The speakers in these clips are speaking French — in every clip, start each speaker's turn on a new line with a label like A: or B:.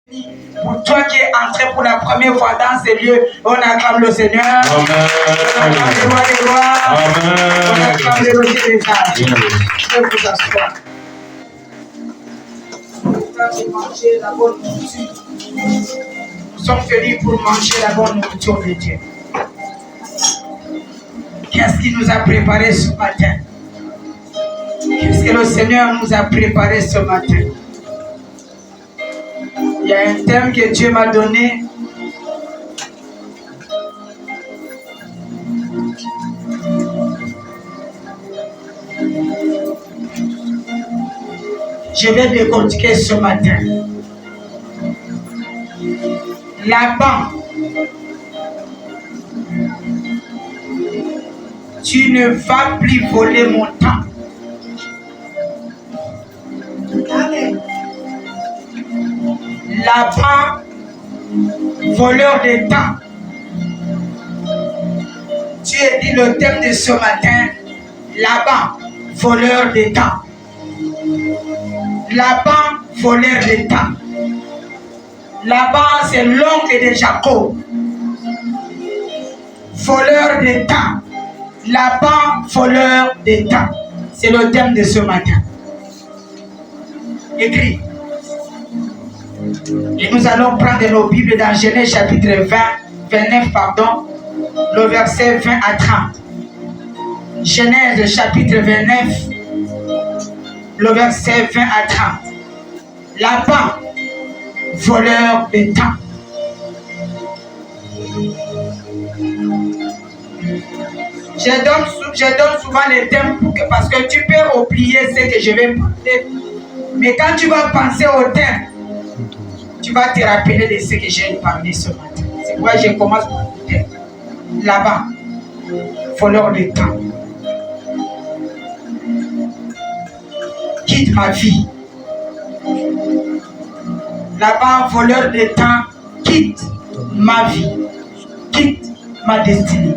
A: Pour toi qui es entré pour la première fois dans ces lieux, on acclame le Seigneur.
B: Amen.
A: On acclame le roi des rois.
B: Amen.
A: On acclame le rocher des âges. Je vais vous asseoir. Manger la bonne nourriture. Nous sommes venus pour manger la bonne nourriture de Dieu. Qu'est-ce qu'il nous a préparé ce matin? Qu'est-ce que le Seigneur nous a préparé ce matin? Il y a un thème que Dieu m'a donné. Je vais décortiquer ce matin. Laban, tu ne vas plus voler mon temps. Amen. Laban, voleur de temps. Tu as dit le thème de ce matin. Laban, voleur de temps. Laban, voleur de temps. Laban, c'est l'oncle de Jacob. Voleur de temps. Laban, voleur de temps. C'est le thème de ce matin. Écrit. Et nous allons prendre nos Bibles dans Genèse chapitre 29, le verset 20 à 30. Genèse chapitre 29, le verset 20 à 30. Laban, voleur de temps. Je donne souvent les thèmes parce que tu peux oublier ce que je vais parler. Mais quand tu vas penser au thème, tu vas te rappeler de ce que j'ai parlé ce matin. C'est pourquoi je commence par le thème. Là-bas, voleur de temps. Quitte ma vie. Là-bas, voleur de temps, quitte ma vie. Quitte ma destinée.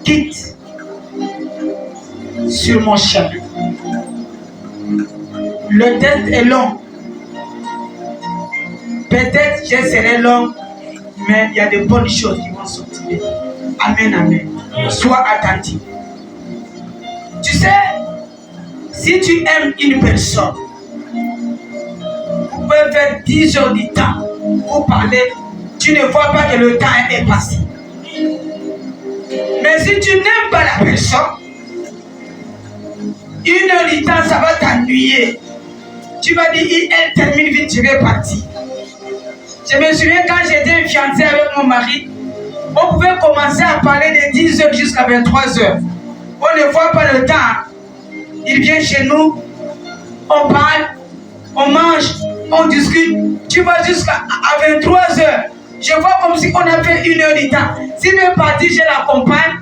A: Quitte sur mon chemin. Le test est long. Peut-être je serai long, mais il y a de bonnes choses qui vont sortir. Amen, amen. Sois attentif. Tu sais, si tu aimes une personne, vous pouvez faire 10 heures du temps pour parler, tu ne vois pas que le temps est passé. Mais si tu n'aimes pas la personne, 1 heure du temps, ça va t'ennuyer. Tu vas dire, elle termine vite, je vais partir. Je me souviens quand j'étais fiancé avec mon mari, on pouvait commencer à parler de 10 heures jusqu'à 23 heures. On ne voit pas le temps. Il vient chez nous, on parle, on mange, on discute. Tu vas jusqu'à 23 heures. Je vois comme si on a fait 1 heure du temps. S'il veut partir, je l'accompagne,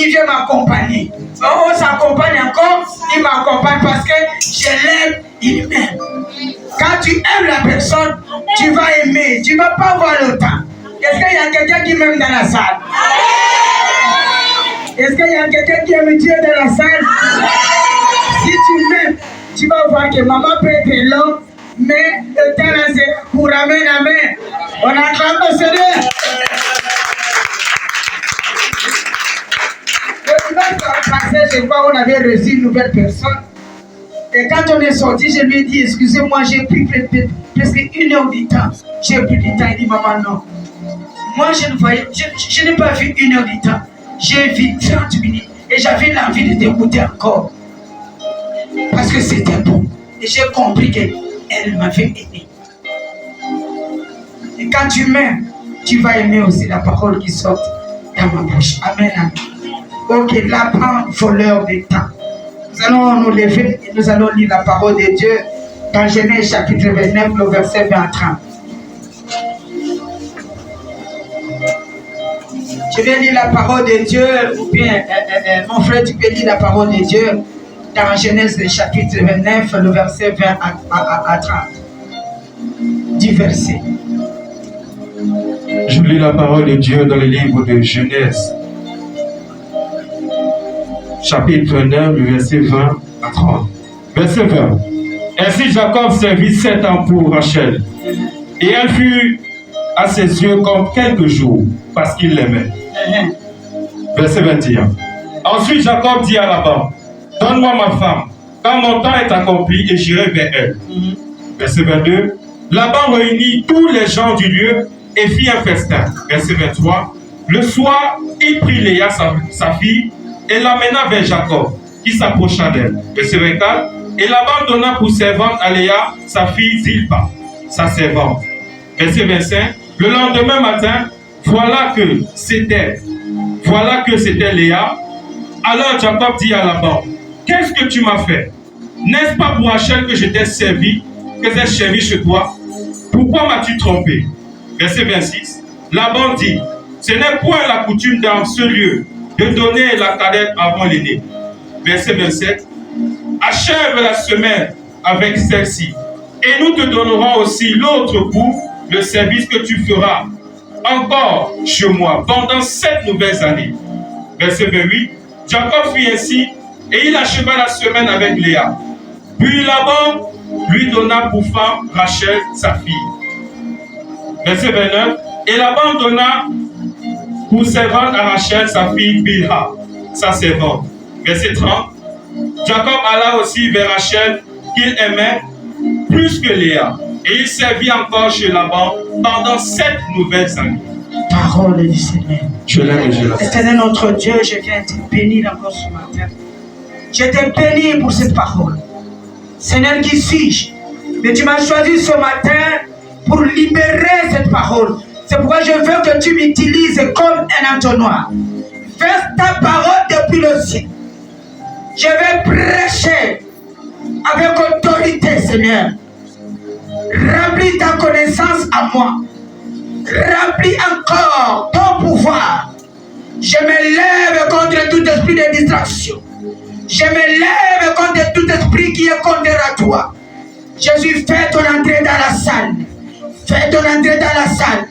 A: il vient m'accompagner. On s'accompagne encore, il m'accompagne parce que je l'aime, il m'aime. Quand tu aimes la personne, tu vas aimer, tu ne vas pas voir le temps. Est-ce qu'il y a quelqu'un qui m'aime dans la salle? Est-ce qu'il y a quelqu'un qui aime Dieu dans la salle? Si tu m'aimes, tu vas voir que maman peut être longue, mais le temps là c'est pour amen, amen. On acclame le Seigneur. Le dimanche passé, je crois qu'on avait reçu une nouvelle personne. Et quand on est sorti, je lui ai dit, excusez-moi, j'ai pris presque 1 heure du temps. J'ai pris du temps. Il dit, maman, non. Moi, je n'ai pas vu 1 heure du temps. J'ai vu 30 minutes. Et j'avais l'envie de t'écouter encore. Parce que c'était bon. Et j'ai compris qu'elle m'avait aimé. Et quand tu m'aimes, tu vas aimer aussi la parole qui sort dans ma bouche. Amen, amen. Ok, lapin, voleur de temps. Nous allons nous lever et nous allons lire la parole de Dieu dans Genèse chapitre 29, le verset 20 à 30. Je vais lire la parole de Dieu, ou bien mon frère, tu peux lire la parole de Dieu dans Genèse chapitre 29, le verset 20 à 30. 10 versets.
B: Je lis la parole de Dieu dans le livre de Genèse, chapitre 29, verset 20 à 30. Verset 20. Ainsi Jacob servit 7 ans pour Rachel. Et elle fut à ses yeux comme quelques jours, parce qu'il l'aimait. Verset 21. Ensuite, Jacob dit à Laban, donne-moi ma femme, quand mon temps est accompli, et j'irai vers elle. Verset 22. Laban réunit tous les gens du lieu et fit un festin. Verset 23. Le soir, il prit Léa, sa fille, et l'amena vers Jacob, qui s'approcha d'elle. Verset 24. Et Laban donna pour servante à Léa, sa fille Zilpa, sa servante. Verset 25. Le lendemain matin, voilà que c'était Léa. Alors Jacob dit à Laban, qu'est-ce que tu m'as fait? N'est-ce pas pour Rachel que je t'ai servi, que j'ai servi chez toi? Pourquoi m'as-tu trompé? Verset 26. Laban dit, ce n'est point la coutume dans ce lieu de donner la cadette avant l'aîné. Verset 27. Achève la semaine avec celle-ci, et nous te donnerons aussi l'autre bout, le service que tu feras encore chez moi pendant 7 nouvelles années. Verset 28. Jacob fit ainsi, et il acheva la semaine avec Léa. Puis Laban lui donna pour femme Rachel, sa fille. Verset 29. Et Laban donna pour servante à Rachel, sa fille Bilha, sa servante. Verset 30. Jacob alla aussi vers Rachel, qu'il aimait plus que Léa. Et il servit encore chez Laban pendant 7 nouvelles années.
A: Parole du Seigneur.
B: Je l'aime et je la salue.
A: Éternel notre Dieu, je viens te bénir encore ce matin. Je te bénis pour cette parole. Seigneur, qui suis-je? Mais tu m'as choisi ce matin pour libérer cette parole. C'est pourquoi je veux que tu m'utilises comme un entonnoir. Fais ta parole depuis le ciel. Je vais prêcher avec autorité, Seigneur. Remplis ta connaissance à moi. Remplis encore ton pouvoir. Je me lève contre tout esprit de distraction. Je me lève contre tout esprit qui est contraire à toi. Jésus, fais ton entrée dans la salle. Fais ton entrée dans la salle.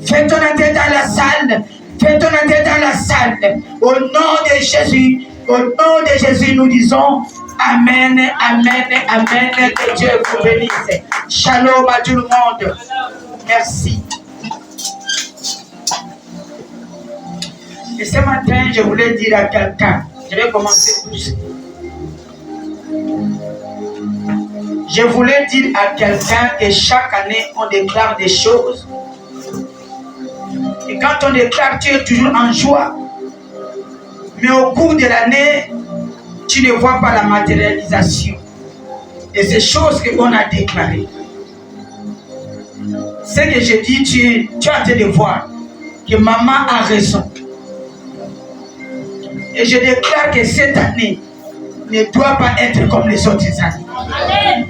A: Fais ton entrée dans la salle. Fais ton entrée dans la salle. Au nom de Jésus, nous disons Amen, Amen, Amen. Que Dieu vous bénisse. Shalom à tout le monde. Merci. Et ce matin, je voulais dire à quelqu'un, je vais commencer doucement. Je voulais dire à quelqu'un que chaque année, on déclare des choses. Et quand on déclare, tu es toujours en joie. Mais au cours de l'année, tu ne vois pas la matérialisation de ces choses qu'on a déclarées. Ce que je dis, tu as hâte de voir que maman a raison. Et je déclare que cette année ne doit pas être comme les autres années. Amen.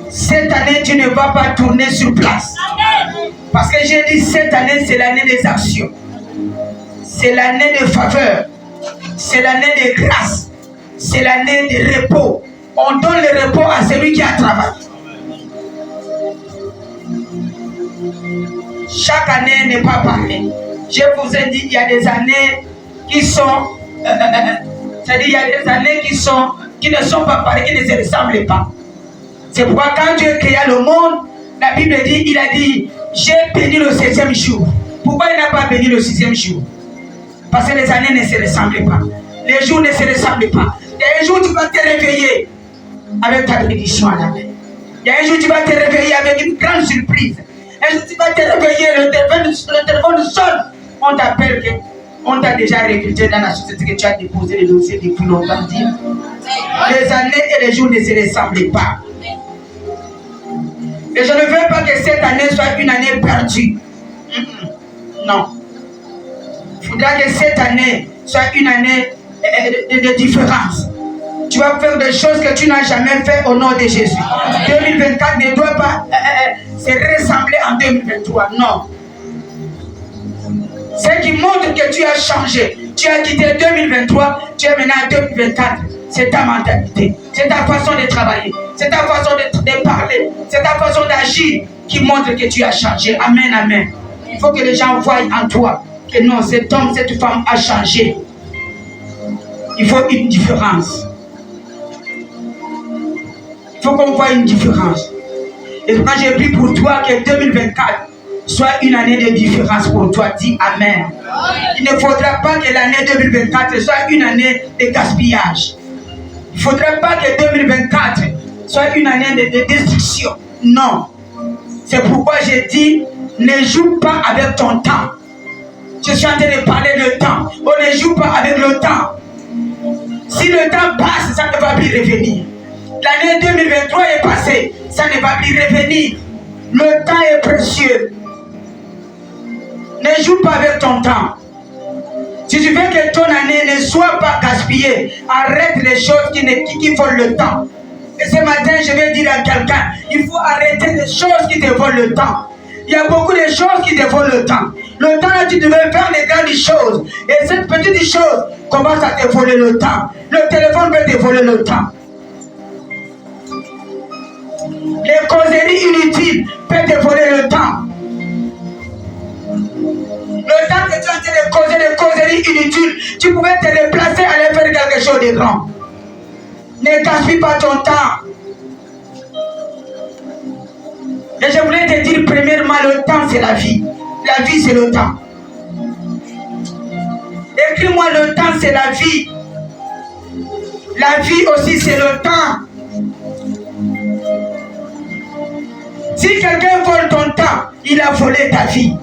A: Cette année, tu ne vas pas tourner sur place. Amen. Parce que j'ai dit, cette année, c'est l'année des actions. C'est l'année de faveur. C'est l'année de grâce. C'est l'année de repos. On donne le repos à celui qui a travaillé. Chaque année n'est pas pareille. Je vous ai dit, il y a des années qui sont... c'est-à-dire, il y a des années qui ne sont pas pareilles, qui ne se ressemblent pas. C'est pourquoi quand Dieu créa le monde, la Bible dit, il a dit, j'ai béni le 7e jour. Pourquoi il n'a pas béni le 6e jour? Parce que les années ne se ressemblent pas. Les jours ne se ressemblent pas. Il y a un jour tu vas te réveiller avec ta bénédiction à la main. Il y a un jour tu vas te réveiller avec une grande surprise. Un jour tu vas te réveiller, le téléphone sonne. On t'appelle que on t'a déjà recruté dans la société que tu as déposé le dossier depuis longtemps. Les années et les jours ne se ressemblent pas. Et je ne veux pas que cette année soit une année perdue. Non. Il faudra que cette année soit une année de différence. Tu vas faire des choses que tu n'as jamais fait au nom de Jésus. 2024 ne doit pas se ressembler en 2023. Non. Ce qui montre que tu as changé. Tu as quitté 2023, tu es maintenant en 2024. C'est ta mentalité, c'est ta façon de travailler, c'est ta façon de parler, c'est ta façon d'agir qui montre que tu as changé. Amen, amen. Il faut que les gens voient en toi que non, cet homme, cette femme a changé. Il faut une différence. Il faut qu'on voit une différence. Et quand j'ai pris pour toi que 2024 soit une année de différence pour toi, dis Amen. Il ne faudra pas que l'année 2024 soit une année de gaspillage. Il ne faudra pas que 2024 soit une année de destruction. Non. C'est pourquoi j'ai dit, ne joue pas avec ton temps. Je suis en train de parler de temps. On ne joue pas avec le temps. Si le temps passe, ça ne va plus revenir. L'année 2023 est passée, ça ne va plus revenir. Le temps est précieux. Ne joue pas avec ton temps. Si tu veux que ton année ne soit pas gaspillée, arrête les choses qui volent le temps. Et ce matin, je vais dire à quelqu'un, il faut arrêter les choses qui te volent le temps. Il y a beaucoup de choses qui te volent le temps. Le temps, tu devais faire les grandes choses. Et cette petite chose commence à te voler le temps. Le téléphone peut te voler le temps. Les causeries inutiles peuvent te voler le temps. Le temps que tu es en train de causer des causeries inutiles, tu pouvais te déplacer, aller faire quelque chose de grand. Ne gaspille pas ton temps. Et je voulais te dire premièrement, le temps c'est la vie. La vie c'est le temps. Écris-moi, le temps c'est la vie. La vie aussi c'est le temps. Si quelqu'un vole ton temps, il a volé ta vie.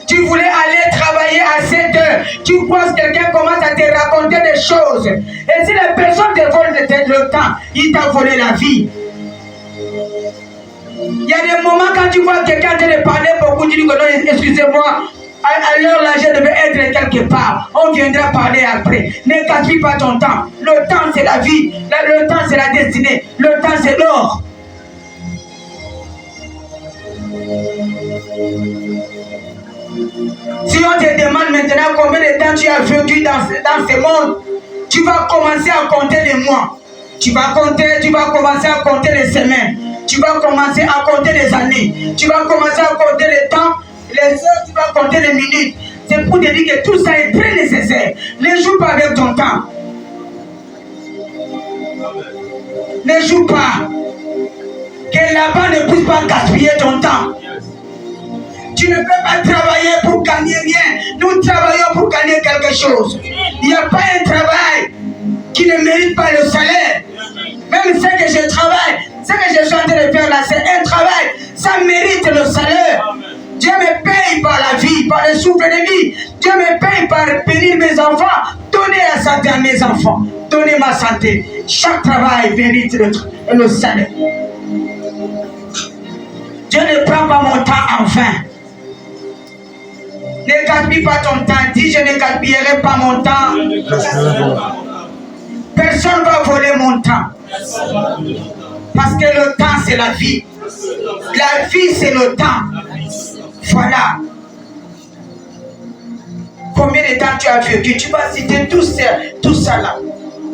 A: Tu voulais aller travailler à 7 heures. Tu crois que quelqu'un commence à te raconter des choses. Et si la personne te vole le temps, il t'a volé la vie. Il y a des moments quand tu vois quelqu'un te parler beaucoup, tu dis que non, excusez-moi, à l'heure là, je devais être quelque part. On viendra parler après. Ne gaspille pas ton temps. Le temps, c'est la vie. Le temps, c'est la destinée. Le temps, c'est l'or. Si on te demande maintenant combien de temps tu as vécu dans ce monde, tu vas commencer à compter les mois. Tu vas commencer à compter les semaines. Tu vas commencer à compter les années. Tu vas commencer à compter les temps, les heures, tu vas compter les minutes. C'est pour te dire que tout ça est très nécessaire. Ne joue pas avec ton temps. Ne joue pas. Que là-bas ne puisse pas gaspiller ton temps. Tu ne peux pas travailler pour gagner rien. Nous travaillons pour gagner quelque chose. Il n'y a pas un travail qui ne mérite pas le salaire. Même ce que je travaille, ce que je suis en train de faire là, c'est un travail. Ça mérite le salaire. Dieu me paye par la vie, par le souffle de vie. Dieu me paye par bénir mes enfants. Donner la santé à mes enfants. Donner ma santé. Chaque travail mérite le salaire. Dieu ne prend pas mon temps en vain. Ne gaspille pas ton temps. Dis, je ne gaspillerai pas mon temps. Personne ne va voler mon temps. Parce que le temps, c'est la vie. La vie, c'est le temps. Voilà. Combien de temps tu as vécu? Tu vas citer tout ça là.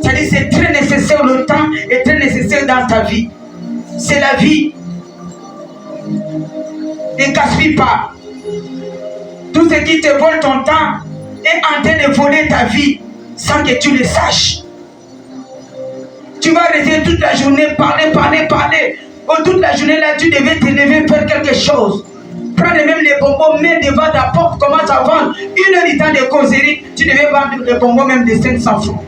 A: C'est-à-dire c'est très nécessaire, le temps est très nécessaire dans ta vie. C'est la vie. Ne gaspille pas. Tout ce qui te vole ton temps est en train de voler ta vie sans que tu le saches. Tu vas rester toute la journée, parler. Oh, toute la journée là, tu devais te lever, faire quelque chose. Prendre même les bonbons, mets devant ta porte, commence à vendre. 1 heure du temps de causerie, tu devais vendre les bonbons même de 500 francs.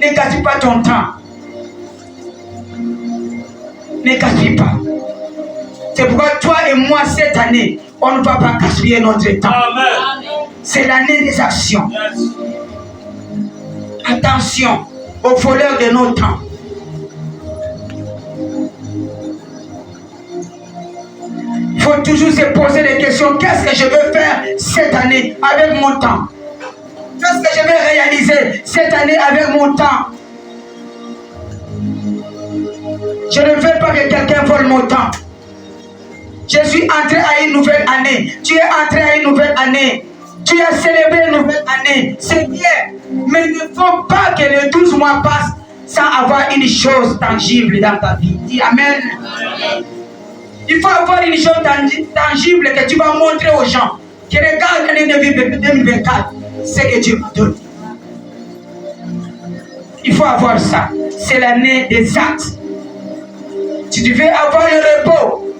A: Ne gaspille pas ton temps. Ne gaspille pas. C'est pourquoi toi et moi, cette année, on ne va pas gaspiller notre temps. C'est l'année des actions. Attention aux voleurs de nos temps. Il faut toujours se poser des questions. Qu'est-ce que je veux faire cette année avec mon temps? Qu'est-ce que je vais réaliser cette année avec mon temps? Je ne veux pas que quelqu'un vole mon temps. Je suis entré à une nouvelle année. Tu es entré à une nouvelle année. Tu as célébré une nouvelle année. C'est bien. Mais il ne faut pas que les 12 mois passent sans avoir une chose tangible dans ta vie. Dis Amen. Il faut avoir une chose tangible que tu vas montrer aux gens. Que regarde l'année 2024, c'est que Dieu m'a donné. Il faut avoir ça. c'est l'année des actes. Si tu veux avoir le repos,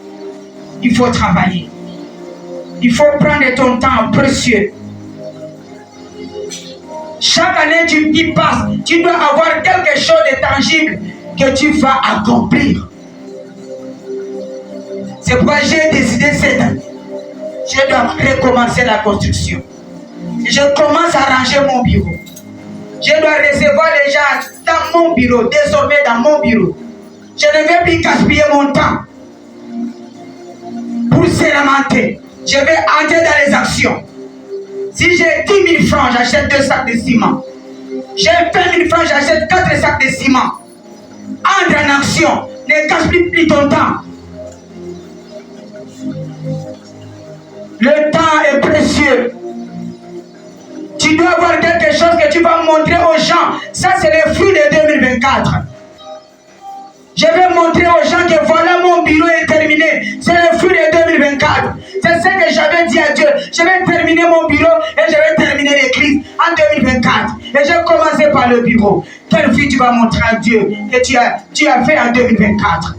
A: il faut travailler. Il faut prendre ton temps précieux. Chaque année qui passe, tu dois avoir quelque chose de tangible que tu vas accomplir. C'est pourquoi j'ai décidé cette année, je dois recommencer la construction. Je commence à ranger mon bureau. Je dois recevoir les gens dans mon bureau, désormais dans mon bureau. Je ne vais plus gaspiller mon temps pour se lamenter. Je vais entrer dans les actions. Si j'ai 10 000 francs, j'achète 2 sacs de ciment. J'ai 20 000 francs, j'achète 4 sacs de ciment. Entre en action. Ne gaspille plus ton temps. Le temps est précieux. Tu dois avoir quelque chose que tu vas montrer aux gens. Ça, c'est le fruit de 2024. Je vais montrer aux gens que voilà, mon bureau est terminé. C'est le fruit de 2024. C'est ce que j'avais dit à Dieu. Je vais terminer mon bureau et je vais terminer l'église en 2024. Et j'ai commencé par le bureau. Quel fruit tu vas montrer à Dieu que tu as fait en 2024?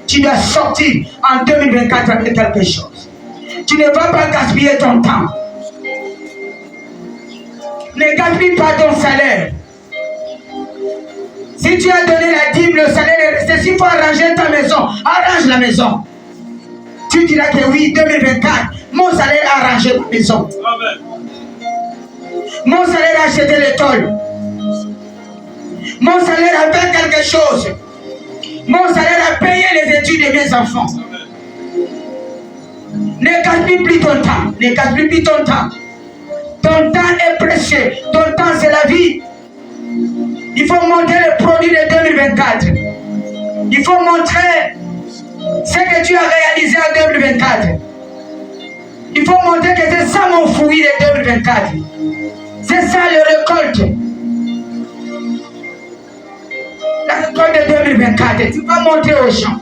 A: Tu dois sortir en 2024 avec quelque chose. Tu ne vas pas gaspiller ton temps. Ne gaspille pas ton salaire. Si tu as donné la dîme, le salaire est resté. S'il faut arranger ta maison, arrange la maison. Tu diras que oui, 2024, mon salaire a arrangé ma maison. Amen. Mon salaire a acheté l'école. Mon salaire a fait quelque chose. Mon salaire a payé les études de mes enfants. Amen. Ne gaspille plus ton temps. Ne gaspille plus ton temps. Ton temps est précieux. Ton temps, c'est la vie. Il faut montrer le produit de 2024. Il faut montrer ce que tu as réalisé en 2024. Il faut montrer que c'est ça mon fruit de 2024. C'est ça le récolte. La récolte de 2024. Tu vas montrer aux gens.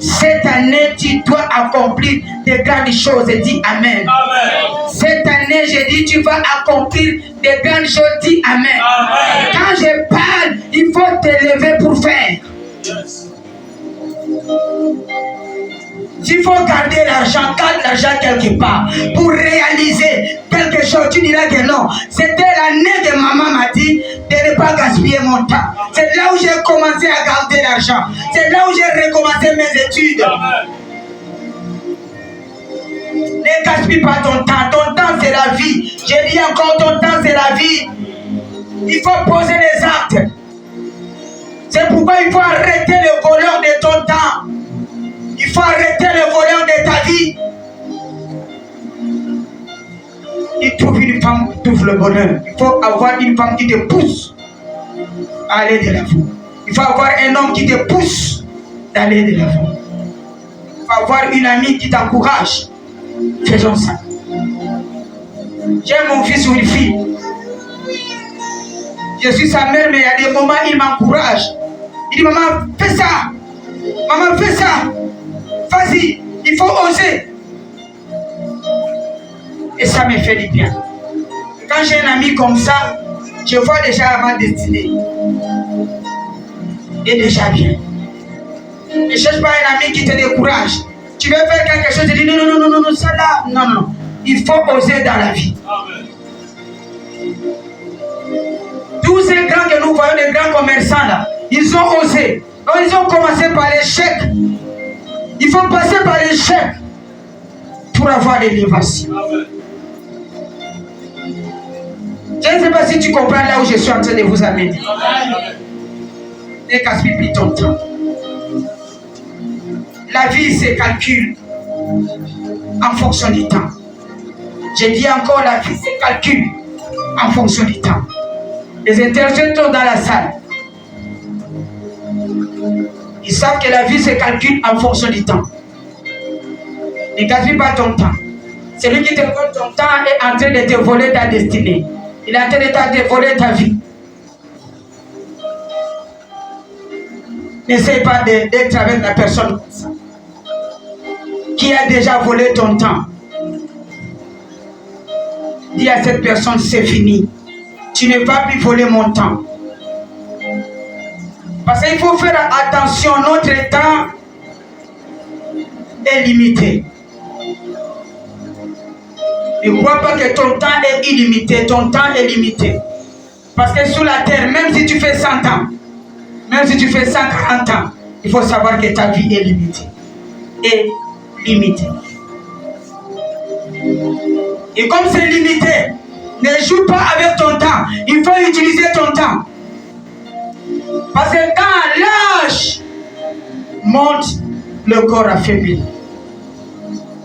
A: Cette année, tu dois accomplir de grandes choses. Dis Amen. Amen. Cette année, j'ai dit, tu vas accomplir de grandes choses. Dis Amen. Amen. Quand je parle, il faut te lever pour faire. Yes. S'il faut garder l'argent, garde l'argent quelque part pour réaliser quelque chose. Tu diras que non. C'était l'année que maman m'a dit de ne pas gaspiller mon temps. C'est là où j'ai commencé à garder l'argent. C'est là où j'ai recommencé mes études. Ne gaspille pas ton temps. Ton temps, c'est la vie. J'ai dit encore, ton temps, c'est la vie. Il faut poser les actes. C'est pourquoi il faut arrêter le voleur de ton temps. Il faut arrêter le voleur de ta vie. Il trouve une femme qui trouve le bonheur. Il faut avoir une femme qui te pousse à aller de l'avant. Il faut avoir un homme qui te pousse d'aller de l'avant. Il faut avoir une amie qui t'encourage. Faisons ça. J'ai mon fils ou une fille. Je suis sa mère, mais il y a des moments il m'encourage. Il dit, maman, fais ça. Maman, fais ça. Vas-y, il faut oser. Et ça me fait du bien. Quand j'ai un ami comme ça, je vois déjà ma destinée. Et déjà bien. Ne cherche pas un ami qui te décourage. Tu veux faire quelque chose, tu dis non, ça là, non. Il faut oser dans la vie. Amen. Tous ces grands que nous voyons, les grands commerçants là, ils ont osé. Donc ils ont commencé par l'échec. Il faut passer par l'échec pour avoir l'élévation. Je ne sais pas si tu comprends là où je suis en train de vous amener. Ne gaspille plus ton temps. La vie se calcule en fonction du temps. Je dis encore, la vie se calcule en fonction du temps. Les intercesseurs dans la salle, ils savent que la vie se calcule en fonction du temps. Ne gaspille pas ton temps. Celui qui te vole ton temps est en train de te voler ta destinée. Il est en train de te voler ta vie. N'essaie pas d'être avec la personne comme ça, qui a déjà volé ton temps. Dis à cette personne, c'est fini. Tu ne vas plus voler mon temps. Parce qu'il faut faire attention, notre temps est limité. Ne crois pas que ton temps est illimité, ton temps est limité. Parce que sur la terre, même si tu fais 100 ans, même si tu fais 140 ans, il faut savoir que ta vie est limitée. Et limitée. Et comme c'est limité, ne joue pas avec ton temps. Il faut utiliser ton temps. Parce que quand l'âge monte, le corps affaiblit.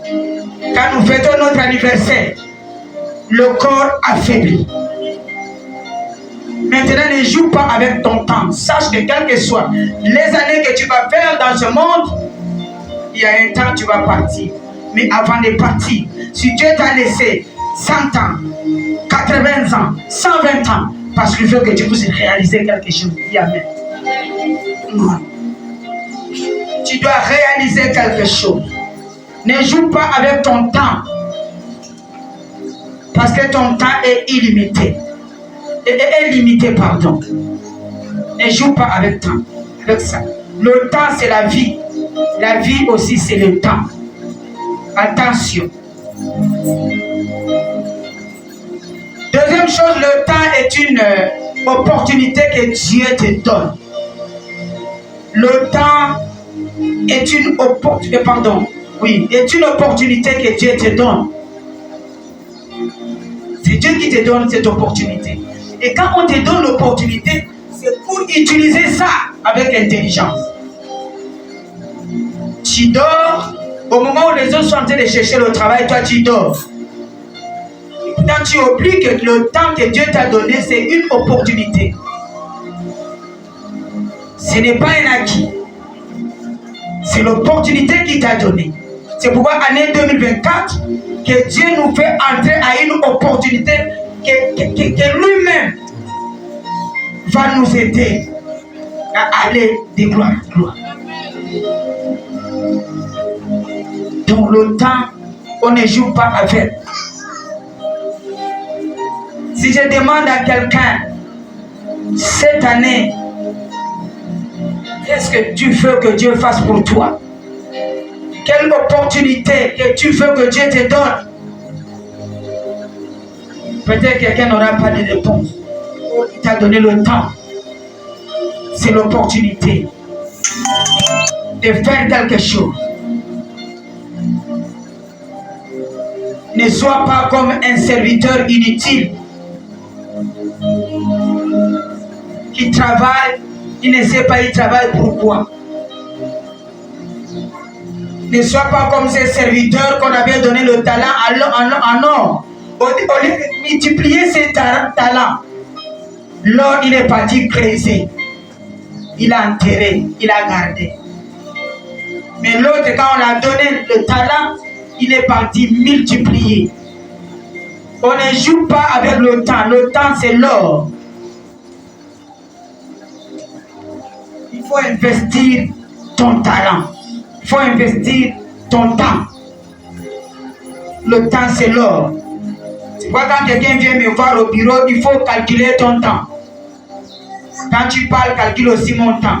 A: Quand nous fêtons notre anniversaire, le corps affaiblit. Maintenant, ne joue pas avec ton temps. Sache que quel que soit les années que tu vas faire dans ce monde, il y a un temps où tu vas partir. Mais avant de partir, si Dieu t'a laissé 100 ans, 80 ans, 120 ans, parce qu'il veut que tu puisses réaliser quelque chose. Dis Amen. Non. Tu dois réaliser quelque chose. Ne joue pas avec ton temps. Parce que ton temps est illimité. Est limité, pardon. Ne joue pas avec temps. Avec ça. Le temps, c'est la vie. La vie aussi, c'est le temps. Attention. Deuxième chose, le temps est une opportunité que Dieu te donne. Le temps est une opportunité, est une opportunité que Dieu te donne. C'est Dieu qui te donne cette opportunité. Et quand on te donne l'opportunité, c'est pour utiliser ça avec intelligence. Tu dors, au moment où les autres sont en train de chercher le travail, toi tu dors. Quand tu oublies que le temps que Dieu t'a donné, c'est une opportunité. Ce n'est pas un acquis. C'est l'opportunité qu'il t'a donnée. C'est pourquoi année 2024, que Dieu nous fait entrer à une opportunité que lui-même va nous aider à aller de gloire en gloire. Donc le temps, on ne joue pas avec. Si je demande à quelqu'un, cette année, qu'est-ce que tu veux que Dieu fasse pour toi? Quelle opportunité que tu veux que Dieu te donne? Peut-être que quelqu'un n'aura pas de réponse. Il t'a donné le temps. C'est l'opportunité de faire quelque chose. Ne sois pas comme un serviteur inutile qui travaille, il ne sait pas il travaille pourquoi. Ne sois pas comme ces serviteurs qu'on avait donné le talent en or. Au lieu de multiplier ses talents, l'or il est parti creuser. Il a enterré, il a gardé. Mais l'autre, quand on l'a donné le talent, il est parti multiplier. On ne joue pas avec le temps. Le temps, c'est l'or. Il faut investir ton talent. Il faut investir ton temps. Le temps, c'est l'or. C'est pourquoi quand quelqu'un vient me voir au bureau, il faut calculer ton temps. Quand tu parles, calcule aussi mon temps.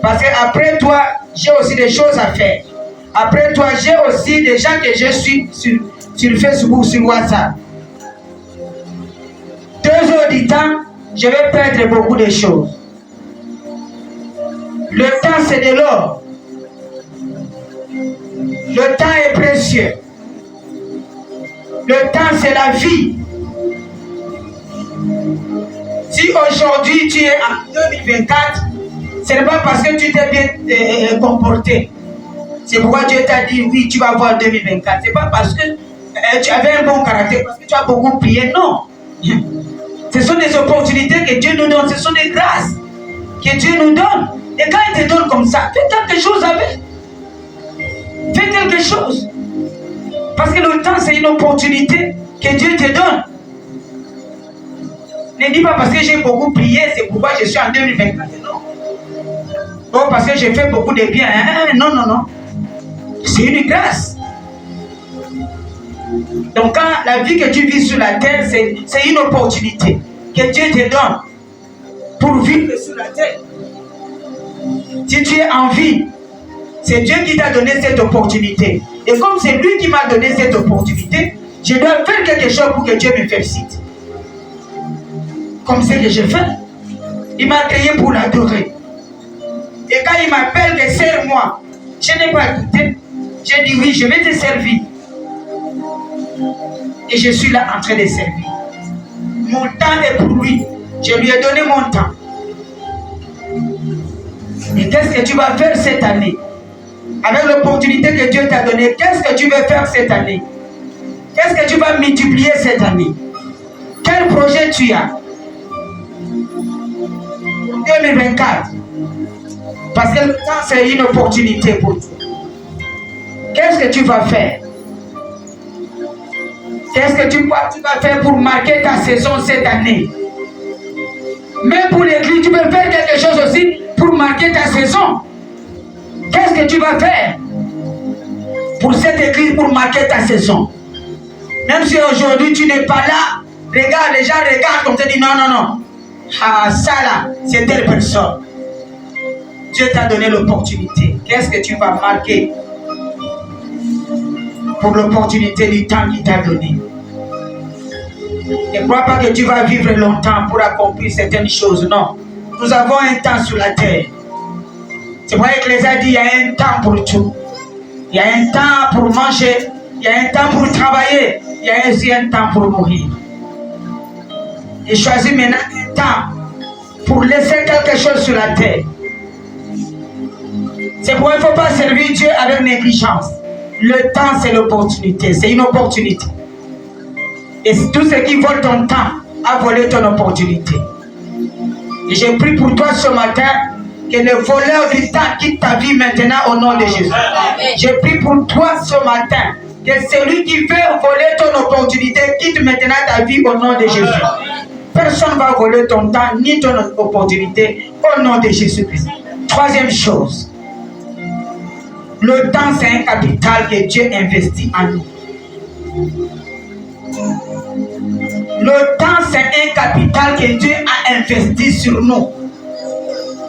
A: Parce qu'après toi, j'ai aussi des choses à faire. Après toi, j'ai aussi des gens que je suis sur Facebook, sur WhatsApp. 2 heures du temps, je vais perdre beaucoup de choses. Le temps, c'est de l'or. Le temps est précieux. Le temps, c'est la vie. Si aujourd'hui tu es en 2024, ce n'est pas parce que tu t'es bien comporté. C'est pourquoi Dieu t'a dit oui, tu vas voir 2024. Ce n'est pas parce que tu avais un bon caractère, parce que tu as beaucoup prié. Non. Ce sont des opportunités que Dieu nous donne. Ce sont des grâces que Dieu nous donne. Et quand il te donne comme ça, fais quelque chose avec. Fais quelque chose. Parce que le temps, c'est une opportunité que Dieu te donne. Ne dis pas parce que j'ai beaucoup prié, c'est pourquoi je suis en 2024. Non. Oh, parce que j'ai fait beaucoup de bien. Non, non, non. C'est une grâce. Donc, quand la vie que tu vis sur la terre, c'est une opportunité que Dieu te donne pour vivre sur la terre. Si tu es en vie, c'est Dieu qui t'a donné cette opportunité. Et comme c'est lui qui m'a donné cette opportunité, je dois faire quelque chose pour que Dieu me félicite. Comme ce que je fais. Il m'a créé pour l'adorer. Et quand il m'appelle que sers-moi, je n'ai pas écouté. J'ai dit oui, je vais te servir. Et je suis là en train de servir. Mon temps est pour lui. Je lui ai donné mon temps. Et qu'est-ce que tu vas faire cette année? Avec l'opportunité que Dieu t'a donnée, qu'est-ce que tu veux faire cette année? Qu'est-ce que tu vas multiplier cette année? Quel projet tu as? 2024. Parce que le temps, c'est une opportunité pour toi. Qu'est-ce que tu vas faire? Qu'est-ce que tu vas faire pour marquer ta saison cette année? Même pour l'église, tu peux faire quelque chose aussi pour marquer ta saison. Qu'est-ce que tu vas faire pour cette église pour marquer ta saison? Même si aujourd'hui tu n'es pas là, regarde, les gens regardent comme tu dis non, non, non. Ah, ça là, c'est telle personne. Dieu t'a donné l'opportunité. Qu'est-ce que tu vas marquer pour l'opportunité du temps qu'il t'a donné? Ne crois pas que tu vas vivre longtemps pour accomplir certaines choses. Non. Nous avons un temps sur la terre. C'est vrai que les a dit il y a un temps pour tout. Il y a un temps pour manger. Il y a un temps pour travailler. Il y a aussi un temps pour mourir. Et choisis maintenant un temps pour laisser quelque chose sur la terre. C'est pourquoi il ne faut pas servir Dieu avec négligence. Le temps, c'est l'opportunité. C'est une opportunité. Et tout ce qui vole ton temps a volé ton opportunité. Et je prie pour toi ce matin que le voleur du temps quitte ta vie maintenant au nom de Jésus. Je prie pour toi ce matin que celui qui veut voler ton opportunité quitte maintenant ta vie au nom de Jésus. Personne ne va voler ton temps ni ton opportunité au nom de Jésus-Christ. Troisième chose, le temps c'est un capital que Dieu investit en nous. Le temps c'est un capital que Dieu a investi sur nous.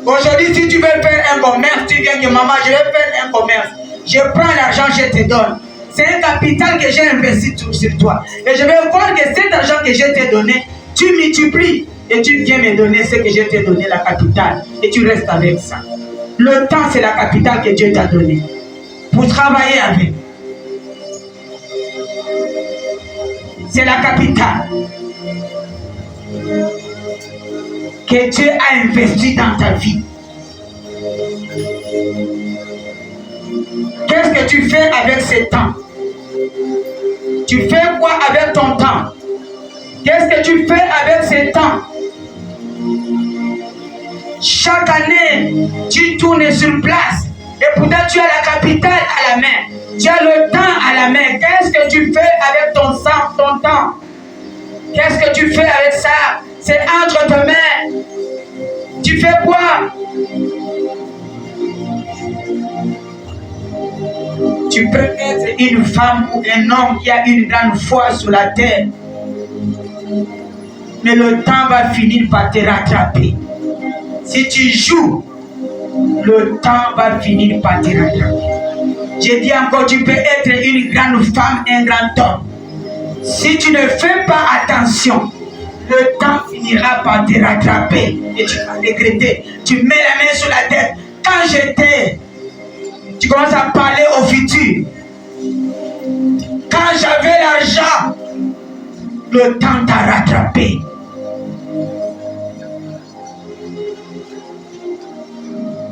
A: Aujourd'hui, si tu veux faire un commerce, tu viens que maman, je vais faire un commerce. Je prends l'argent, je te donne. C'est un capital que j'ai investi sur toi. Et je vais voir que cet argent que je t'ai donné, tu multiplies et tu viens me donner ce que je t'ai donné, la capitale. Et tu restes avec ça. Le temps, c'est la capitale que Dieu t'a donnée pour travailler avec. C'est la capitale que Dieu a investi dans ta vie. Qu'est-ce que tu fais avec ce temps? Tu fais quoi avec ton temps? Qu'est-ce que tu fais avec ce temps? Chaque année, tu tournes sur place et pourtant tu as la capitale à la main. Tu as le temps à la main. Qu'est-ce que tu fais avec ton temps? Qu'est-ce que tu fais avec ça? C'est entre tes mains. Tu fais quoi? Tu peux être une femme ou un homme qui a une grande foi sur la terre. Mais le temps va finir par te rattraper. Si tu joues, le temps va finir par te rattraper. Je dis encore, tu peux être une grande femme, un grand homme. Si tu ne fais pas attention, le temps finira par te rattraper et tu vas regretter. Tu mets la main sur la tête. Quand j'étais, tu commences à parler au futur. Quand j'avais l'argent, le temps t'a rattrapé.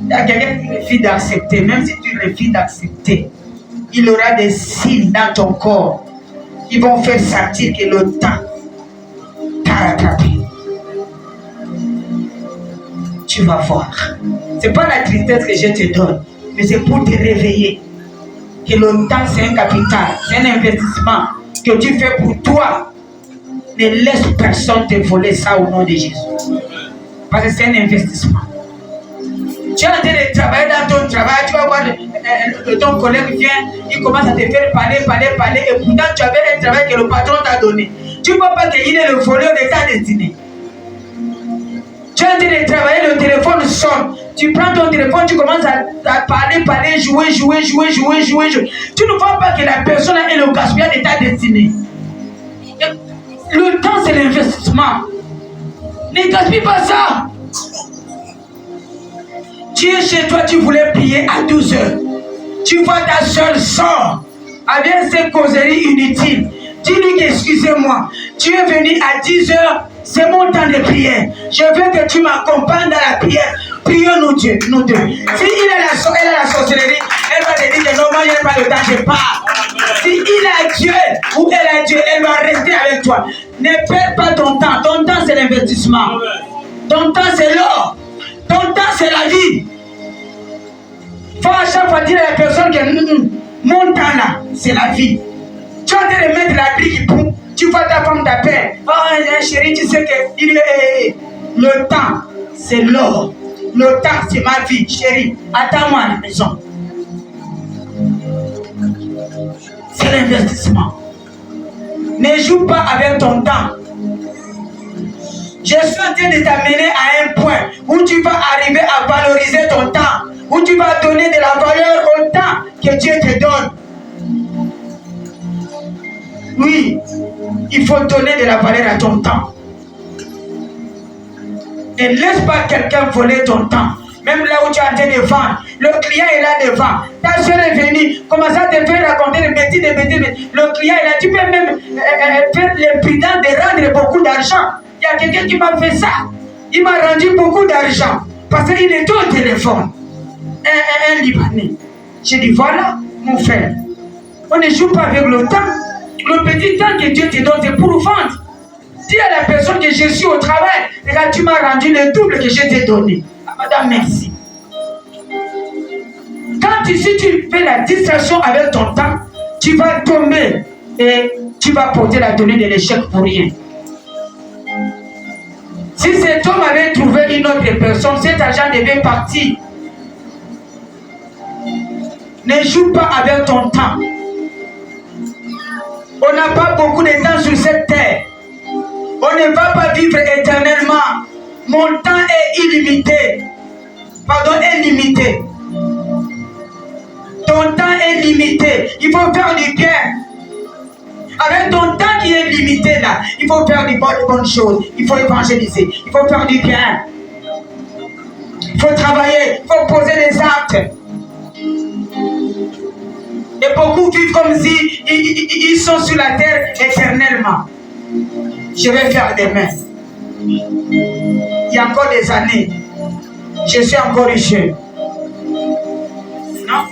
A: Il y a quelqu'un qui refuse d'accepter. Même si tu refuses d'accepter, il aura des signes dans ton corps qui vont faire sentir que le temps t'a rattrapé. Tu vas voir. Ce n'est pas la tristesse que je te donne, mais c'est pour te réveiller. Que le temps, c'est un capital, c'est un investissement que tu fais pour toi. Ne laisse personne te voler ça au nom de Jésus. Parce que c'est un investissement. Tu es en train de travailler dans ton travail, tu vas voir ton collègue vient, il commence à te faire parler, et pourtant tu avais un travail que le patron t'a donné. Tu ne vois pas qu'il est le voleur de ta destinée. Tu es en train de travailler, le téléphone sonne, Tu prends ton téléphone, tu commences à parler, jouer. Tu ne vois pas que la personne est le gaspillage de ta destinée. Le temps, c'est l'investissement. Ne gaspille pas ça. Tu es chez toi, tu voulais prier à 12 heures. Tu vois ta soeur sort avec ces causeries inutiles. Dis-lui excusez-moi, tu es venu à 10 heures, c'est mon temps de prière. Je veux que tu m'accompagnes dans la prière. Prions nous Dieu, nous deux. Si elle a la sorcellerie, elle va te dire que non, moi, il n'y a pas le temps, je pars. Si il a Dieu ou elle a Dieu, elle va rester avec toi. Ne perds pas ton temps. Ton temps, c'est l'investissement. Ton temps, c'est l'or. Ton temps, c'est la vie. Il faut à chaque fois dire à la personne que mon temps là, c'est la vie. Tu vas te remettre la brique, tu vois ta femme t'appeler. Oh chérie, tu sais que le temps, c'est l'or. Le temps, c'est ma vie, chérie. Attends-moi à la maison. C'est l'investissement. Ne joue pas avec ton temps. Je suis en train de t'amener à un point où tu vas arriver à valoriser ton temps, où tu vas donner de la valeur au temps que Dieu te donne. Oui, il faut donner de la valeur à ton temps. Ne laisse pas quelqu'un voler ton temps. Même là où tu es en train de vendre, le client est là devant. Ta soeur est venue, commence à te faire raconter des bêtises. Le client est là, tu peux même faire l'imprudence de rendre beaucoup d'argent. Il y a quelqu'un qui m'a fait ça. Il m'a rendu beaucoup d'argent parce qu'il était au téléphone. Un Libanais. J'ai dit voilà, mon frère. On ne joue pas avec le temps. Le petit temps que Dieu te donne, c'est pour vendre. Dis à la personne que je suis au travail, regarde, tu m'as rendu le double que je t'ai donné. Ah, madame, merci. Si tu fais la distraction avec ton temps, tu vas tomber et tu vas porter la donnée de l'échec pour rien. Si cet homme avait trouvé une autre personne, cet argent devait partir. Ne joue pas avec ton temps. On n'a pas beaucoup de temps sur cette terre. On ne va pas vivre éternellement. Mon temps est illimité. Pardon, est limité. Ton temps est limité. Il faut faire du bien. Avec ton temps qui est limité là, il faut faire de bonnes choses. Il faut évangéliser. Il faut faire du bien. Il faut travailler. Il faut poser des actes. Et beaucoup vivent comme si ils sont sur la terre éternellement. Je vais faire demain. Il y a encore des années. Je suis encore jeune. Non?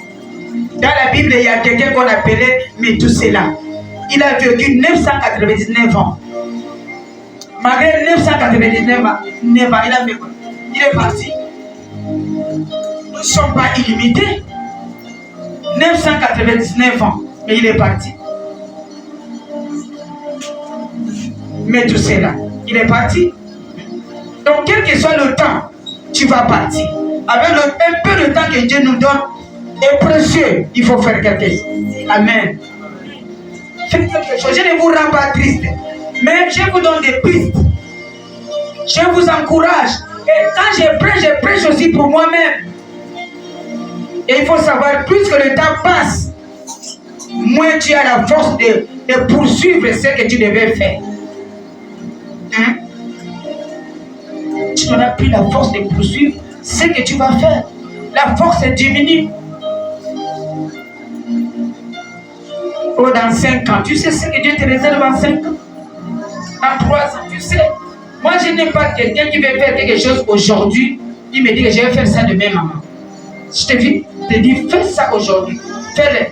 A: Dans la Bible, il y a quelqu'un qu'on appelait Méthusela. Il a vécu 999 ans. Malgré 999 ans, il est parti. Nous ne sommes pas illimités. 999 ans, mais il est parti. Mais tout cela, il est parti. Donc, quel que soit le temps, tu vas partir. Avec un peu de temps que Dieu nous donne est précieux. Il faut faire quelque chose. Amen. Faites quelque chose. Je ne vous rends pas triste, mais je vous donne des pistes. Je vous encourage. Et quand je prêche aussi pour moi-même. Et il faut savoir, plus que le temps passe, moins tu as la force de poursuivre ce que tu devais faire. Hein? Tu n'auras plus la force de poursuivre ce que tu vas faire. La force diminue. Oh, dans 5 ans, tu sais ce que Dieu te réserve dans 5 ans? Dans 3 ans, tu sais. Moi, je n'ai pas quelqu'un qui veut faire quelque chose aujourd'hui. Il me dit que je vais faire ça demain, maman. Je te dis, fais ça aujourd'hui. Fais-le.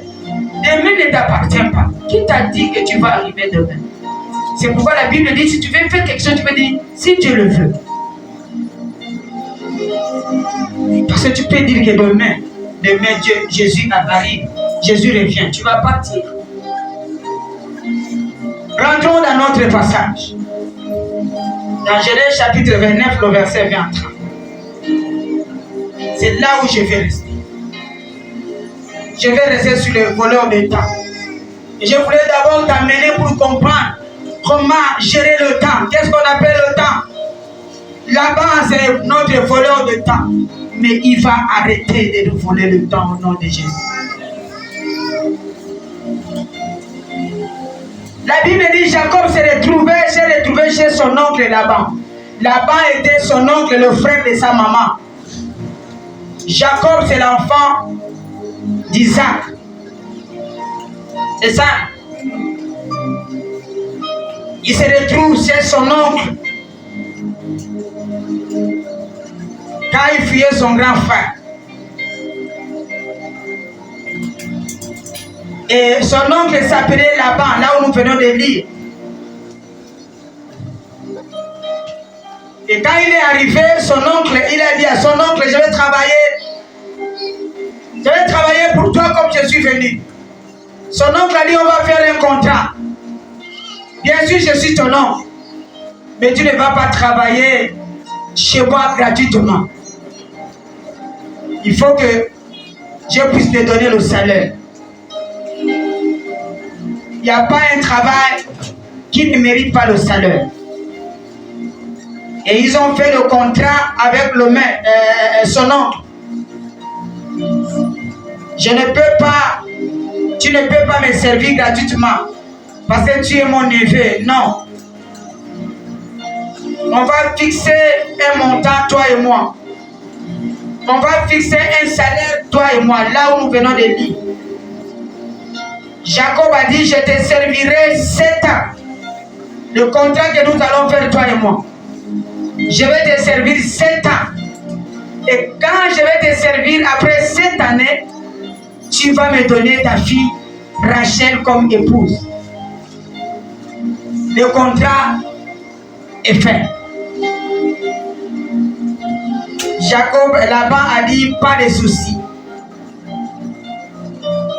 A: Demain ne t'appartient pas. Qui t'a dit que tu vas arriver demain? C'est pourquoi la Bible dit, si tu veux faire quelque chose, tu peux dire, si Dieu le veut. Parce que tu peux dire que demain Jésus arrive. Jésus revient. Tu vas partir. Rentrons dans notre passage. Dans Genèse chapitre 29, le verset 20. C'est là où je vais rester. Je vais rester sur le voleur de temps. Et je voulais d'abord t'amener pour comprendre comment gérer le temps. Qu'est-ce qu'on appelle le temps? Là-bas, c'est notre voleur le temps. Mais il va arrêter de nous voler le temps au nom de Jésus. La Bible dit Jacob s'est retrouvé chez son oncle Laban. Laban était son oncle, le frère de sa maman. Jacob, c'est l'enfant d'Isaac. C'est ça. Il se retrouve chez son oncle quand il fuyait son grand frère. Et son oncle s'appelait Laban, là où nous venons de lire. Et quand il est arrivé, son oncle, il a dit à son oncle, je vais travailler pour toi comme je suis venu. Son oncle a dit, on va faire un contrat. Bien sûr, je suis ton oncle, mais tu ne vas pas travailler chez moi gratuitement. Il faut que je puisse te donner le salaire. Il n'y a pas un travail qui ne mérite pas le salaire. Et ils ont fait le contrat avec son oncle. Tu ne peux pas me servir gratuitement parce que tu es mon neveu. Non. On va fixer un montant, toi et moi. On va fixer un salaire, toi et moi, là où nous venons de lire. Jacob a dit, je te servirai 7 ans. Le contrat que nous allons faire, toi et moi. Je vais te servir 7 ans. Et quand je vais te servir après 7 années, tu vas me donner ta fille Rachel comme épouse. Le contrat est fait. Jacob, Laban a dit, pas de souci.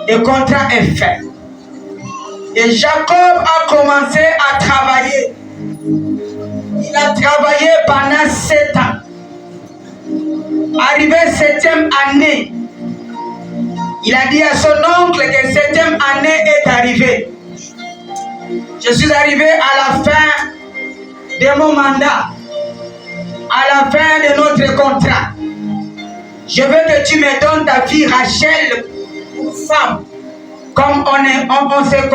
A: Le contrat est fait. Et Jacob a commencé à travailler. Il a travaillé pendant 7 ans. Arrivé 7e année, il a dit à son oncle que 7e année est arrivée. Je suis arrivé à la fin de mon mandat, à la fin de notre contrat. Je veux que tu me donnes ta fille Rachel pour femme, comme on s'est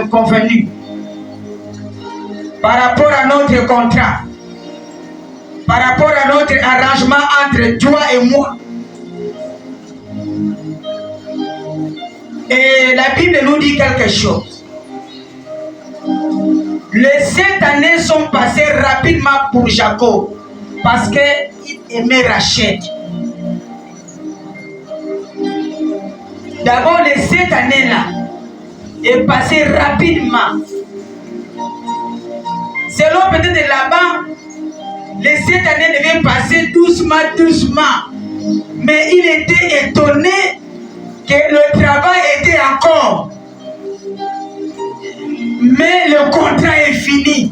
A: convenu. Par rapport à notre contrat, par rapport à notre arrangement entre toi et moi. Et la Bible nous dit quelque chose. Les 7 années sont passées rapidement pour Jacob parce qu'il aimait Rachel. D'abord, les 7 années-là est passé rapidement. Selon peut-être Laban, les 7 années devaient passer doucement. Mais il était étonné que le travail était encore. Mais le contrat est fini.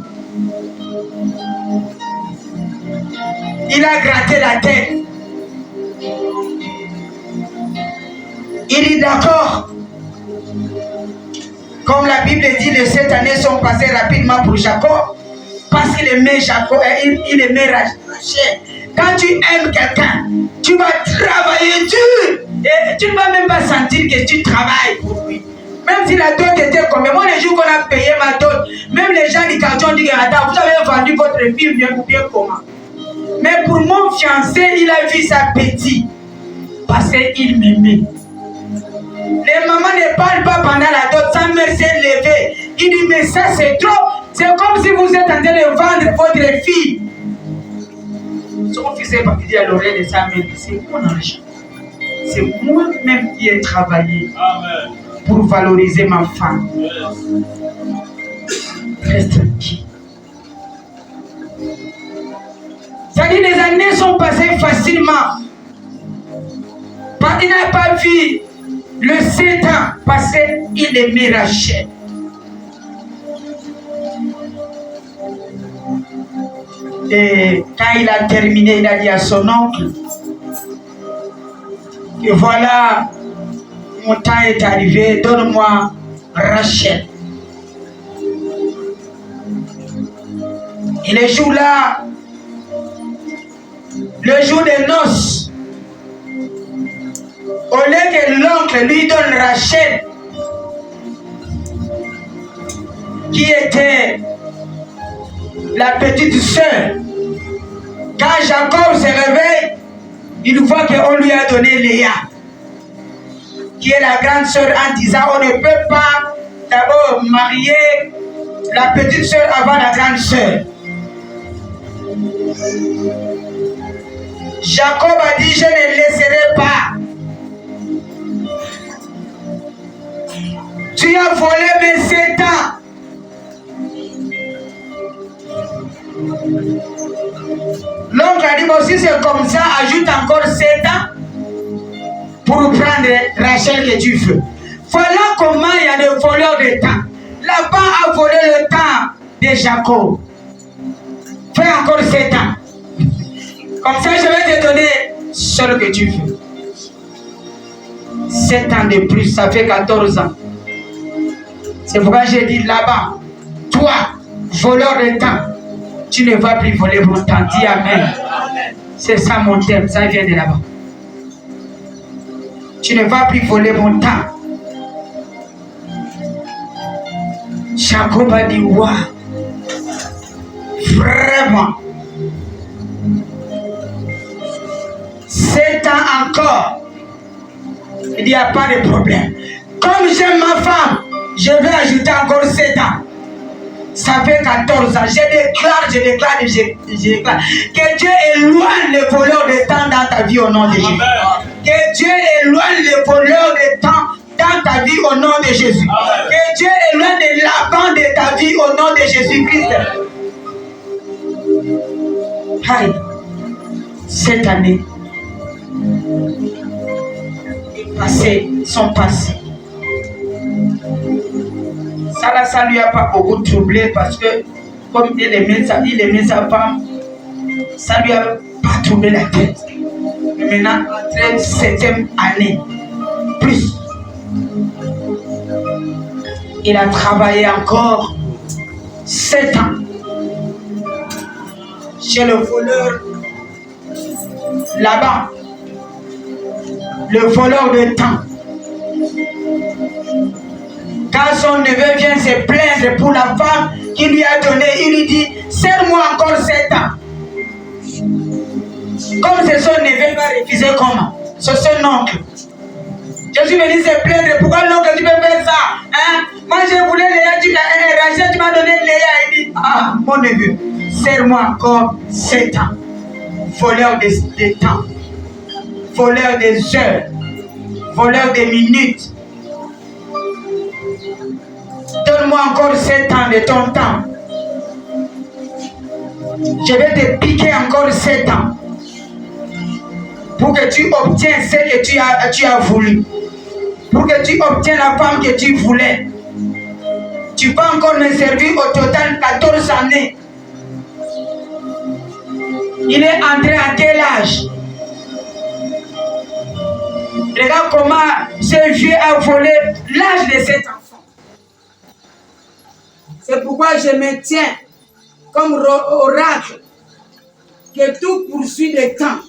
A: Il a gratté la tête. Il dit d'accord. Comme la Bible dit, les 7 années sont passées rapidement pour Jacob. Parce qu'il aimait Jacob, il aimait Rachel. Quand tu aimes quelqu'un, tu vas travailler dur. Et tu ne vas même pas sentir que tu travailles pour lui. Même si la dot était comme moi, les jours qu'on a payé ma dot, même les gens du quartier ont dit que vous avez vendu votre fille bien ou bien comment. Mais pour mon fiancé, il a vu sa petite. Parce qu'il m'aimait. Les mamans ne parlent pas pendant la dot, sa mère s'est levée. Il dit, mais ça c'est trop. C'est comme si vous êtes en train de vendre votre fille. Son fils est parti à l'oreille de sa mère, c'est mon argent. C'est moi-même qui ai travaillé. Amen. Pour valoriser ma femme. Yes. Reste tranquille. C'est-à-dire les années sont passées facilement. Il n'a pas vu le 7 ans parce qu'il aimait Rachel. Et quand il a terminé, il a dit à son oncle que voilà, mon temps est arrivé, donne-moi Rachel. Et le jour-là, le jour des noces, au lieu que l'oncle lui donne Rachel, qui était la petite sœur, quand Jacob se réveille, il voit qu'on lui a donné Léa, qui est la grande sœur, en disant on ne peut pas d'abord marier la petite sœur avant la grande sœur. Jacob a dit je ne laisserai pas. Tu as volé mes 7 ans. L'oncle a dit bon, si c'est comme ça, ajoute encore 7 ans pour prendre Rachel que tu veux. Voilà comment il y a des voleurs de temps. Laban a volé le temps de Jacob. Fais encore 7 ans. Comme ça, je vais te donner ce que tu veux. 7 ans de plus, ça fait 14 ans. C'est pourquoi j'ai dit là-bas, toi, voleur de temps, tu ne vas plus voler mon temps. Dis Amen. C'est ça mon thème, ça vient de là-bas. Tu ne vas plus voler mon temps. Jacob a dit, waouh, vraiment. 7 ans encore. Il n'y a pas de problème. Comme j'aime ma femme, je vais ajouter encore 7 ans. Ça fait 14 ans. Je déclare que Dieu éloigne les voleurs de temps dans ta vie au nom de Jésus. Que Dieu éloigne les voleurs de temps dans ta vie au nom de Jésus. Que Dieu éloigne les lapins de ta vie au nom de Jésus-Christ. Aïe, cette année, sont passés. Ça lui a pas beaucoup troublé parce que comme il aimait sa femme, ça lui a pas troublé la tête. Mais maintenant, entre 7e année, plus, il a travaillé encore 7 ans chez le voleur là-bas, le voleur de temps. Quand son neveu vient se plaindre pour la femme qu'il lui a donnée, il lui dit, serre-moi encore 7 ans. Comme c'est son neveu, il va refuser comment? C'est son oncle. Jésus me dit se plaindre, pourquoi l'oncle tu peux faire ça? Hein? Moi je voulais Léa, Rachel, tu m'as donné Léa. Il dit, ah mon neveu, serre-moi encore 7 ans. Voleur de temps, voleur des heures, voleur des minutes. Donne-moi encore 7 ans de ton temps. Je vais te piquer encore 7 ans pour que tu obtiennes ce que tu as voulu. Pour que tu obtiennes la femme que tu voulais. Tu vas encore me servir au total 14 années. Il est entré à quel âge? Regarde comment ce vieux a volé l'âge de cet enfant. C'est pourquoi je me tiens comme oracle que tout poursuit le temps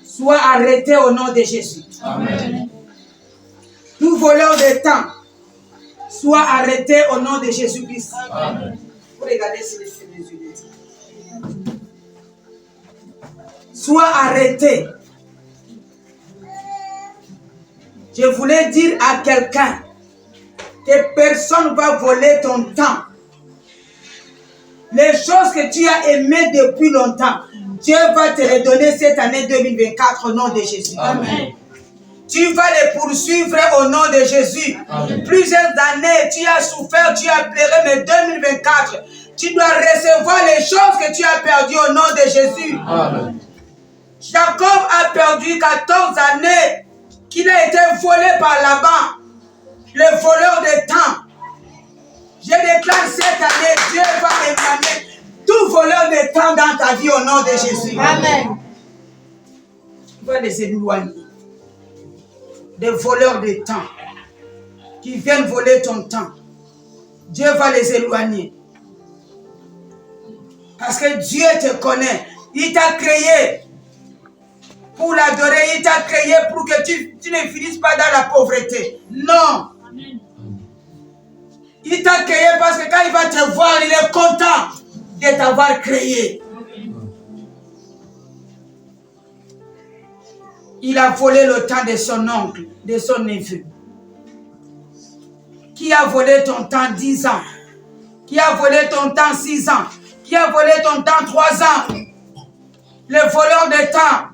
A: soit arrêté au nom de Jésus. Amen. Tout voleur de temps soit arrêté au nom de Jésus-Christ. Amen. Vous regardez si les yeux. Soit arrêté. Je voulais dire à quelqu'un que personne ne va voler ton temps. Les choses que tu as aimées depuis longtemps, Dieu va te redonner cette année 2024 au nom de Jésus. Amen. Tu vas les poursuivre au nom de Jésus. Amen. Plusieurs années, tu as souffert, tu as pleuré, mais 2024, tu dois recevoir les choses que tu as perdues au nom de Jésus. Amen. Jacob a perdu 14 années qu'il a été volé par Laban, le voleur de temps. Je déclare cette année, Dieu va émaner tout voleur de temps dans ta vie au nom de Jésus. Amen. Tu vas les éloigner des voleurs de temps qui viennent voler ton temps. Dieu va les éloigner. Parce que Dieu te connaît. Il t'a créé pour l'adorer. Il t'a créé pour que tu ne finisses pas dans la pauvreté. Non. Il t'a créé parce que quand il va te voir, il est content de t'avoir créé. Il a volé le temps de son oncle, de son neveu. Qui a volé ton temps 10 ans? Qui a volé ton temps 6 ans? Qui a volé ton temps 3 ans? Le voleur de temps.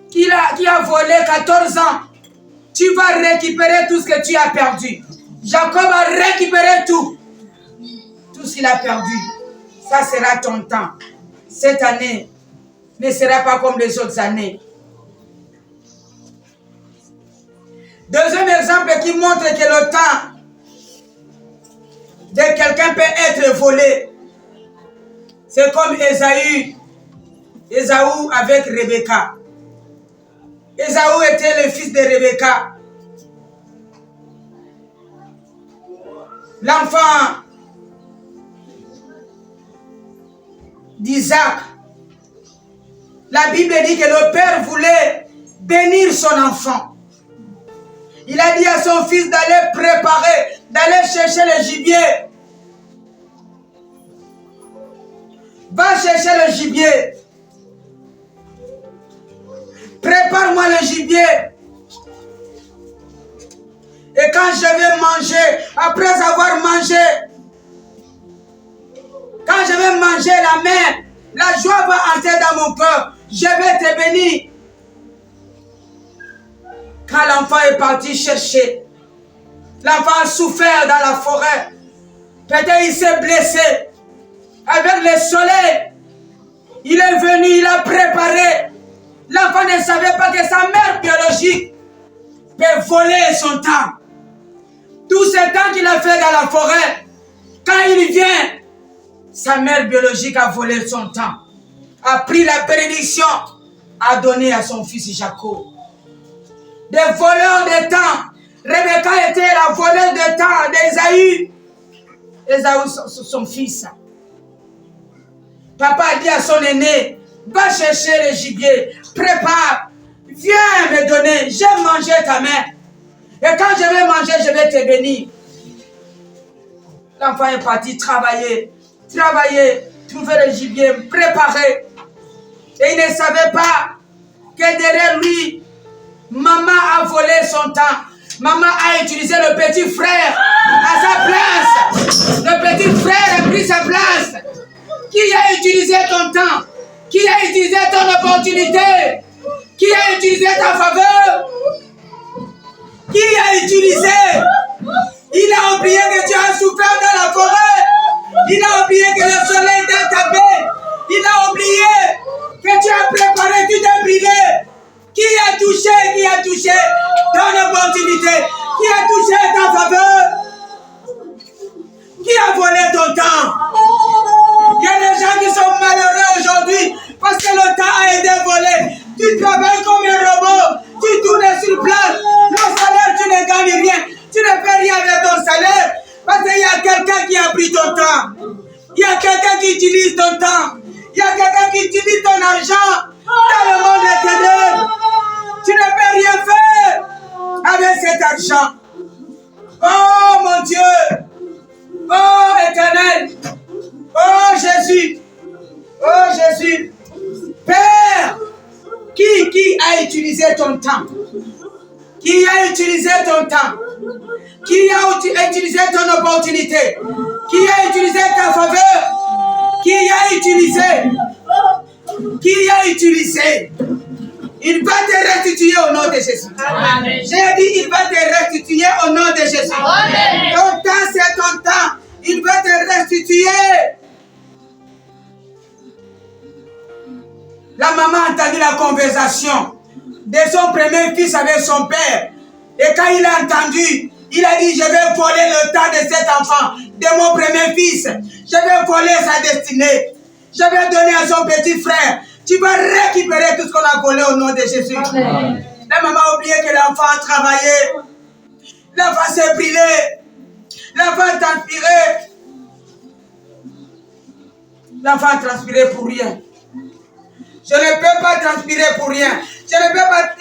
A: Qui a volé 14 ans? Tu vas récupérer tout ce que tu as perdu. Jacob a récupéré tout. Tout ce qu'il a perdu. Ça sera ton temps. Cette année ne sera pas comme les autres années. Deuxième exemple qui montre que le temps de quelqu'un peut être volé. C'est comme Ésaü avec Rebecca. Ésaü était le fils de Rebecca. L'enfant d'Isaac. La Bible dit que le père voulait bénir son enfant. Il a dit à son fils d'aller préparer, d'aller chercher le gibier. Va chercher le gibier. Prépare-moi le gibier. Et quand je vais manger, après avoir mangé, quand je vais manger la mer, la joie va entrer dans mon cœur. Je vais te bénir. Quand l'enfant est parti chercher, l'enfant a souffert dans la forêt. Peut-être il s'est blessé. Avec le soleil, il est venu, il a préparé. L'enfant ne savait pas que sa mère biologique peut voler son temps. Tout ce temps qu'il a fait dans la forêt, quand il vient, sa mère biologique a volé son temps, a pris la bénédiction, a donné à son fils Jacob. Des voleurs de temps. Rebecca était la voleuse de temps d'Ésaü. Ésaü, son fils. Papa a dit à son aîné, va chercher le gibier, prépare, viens me donner, j'ai mangé ta mère. Et quand je vais manger, je vais te bénir. L'enfant est parti travailler, trouver le gibier, préparer. Et il ne savait pas que derrière lui, maman a volé son temps. Maman a utilisé le petit frère à sa place. Le petit frère a pris sa place. Qui a utilisé ton temps? Qui a utilisé ton opportunité? Qui a utilisé ta faveur? Qui a utilisé? Il a oublié que tu as souffert dans la forêt. Il a oublié que le soleil t'a tapé. Il a oublié que tu as préparé, tu t'es brûlé. Qui a touché ton opportunité? Qui a touché ta faveur? Qui a volé ton temps? Il y a des gens qui sont malheureux aujourd'hui parce que le temps a été volé. Tu travailles comme un robot, tu tournes sur place. Le salaire, tu ne gagnes rien. Tu ne fais rien avec ton salaire parce qu'il y a quelqu'un qui a pris ton temps. Il y a quelqu'un qui utilise ton temps. Il y a quelqu'un qui utilise ton argent dans le monde éternel. Tu ne peux rien faire avec cet argent. Oh mon Dieu. Oh éternel. Oh Jésus. Oh Jésus. Père. Qui a utilisé ton temps? Qui a utilisé ton temps? Qui a utilisé ton opportunité? Qui a utilisé ta faveur? Qui a utilisé? Qui a utilisé? Il va te restituer au nom de Jésus. J'ai dit, il va te restituer au nom de Jésus. Amen. Ton temps, c'est ton temps. Il va te restituer. La maman a entendu la conversation de son premier fils avec son père. Et quand il a entendu, il a dit, je vais voler le temps de cet enfant, de mon premier fils. Je vais voler sa destinée. Je vais donner à son petit frère. Tu vas récupérer tout ce qu'on a volé au nom de Jésus. Amen. La maman a oublié que l'enfant a travaillé. L'enfant s'est brûlé. L'enfant a transpiré. L'enfant a transpiré pour rien. Je ne peux pas transpirer pour rien. Je ne peux pas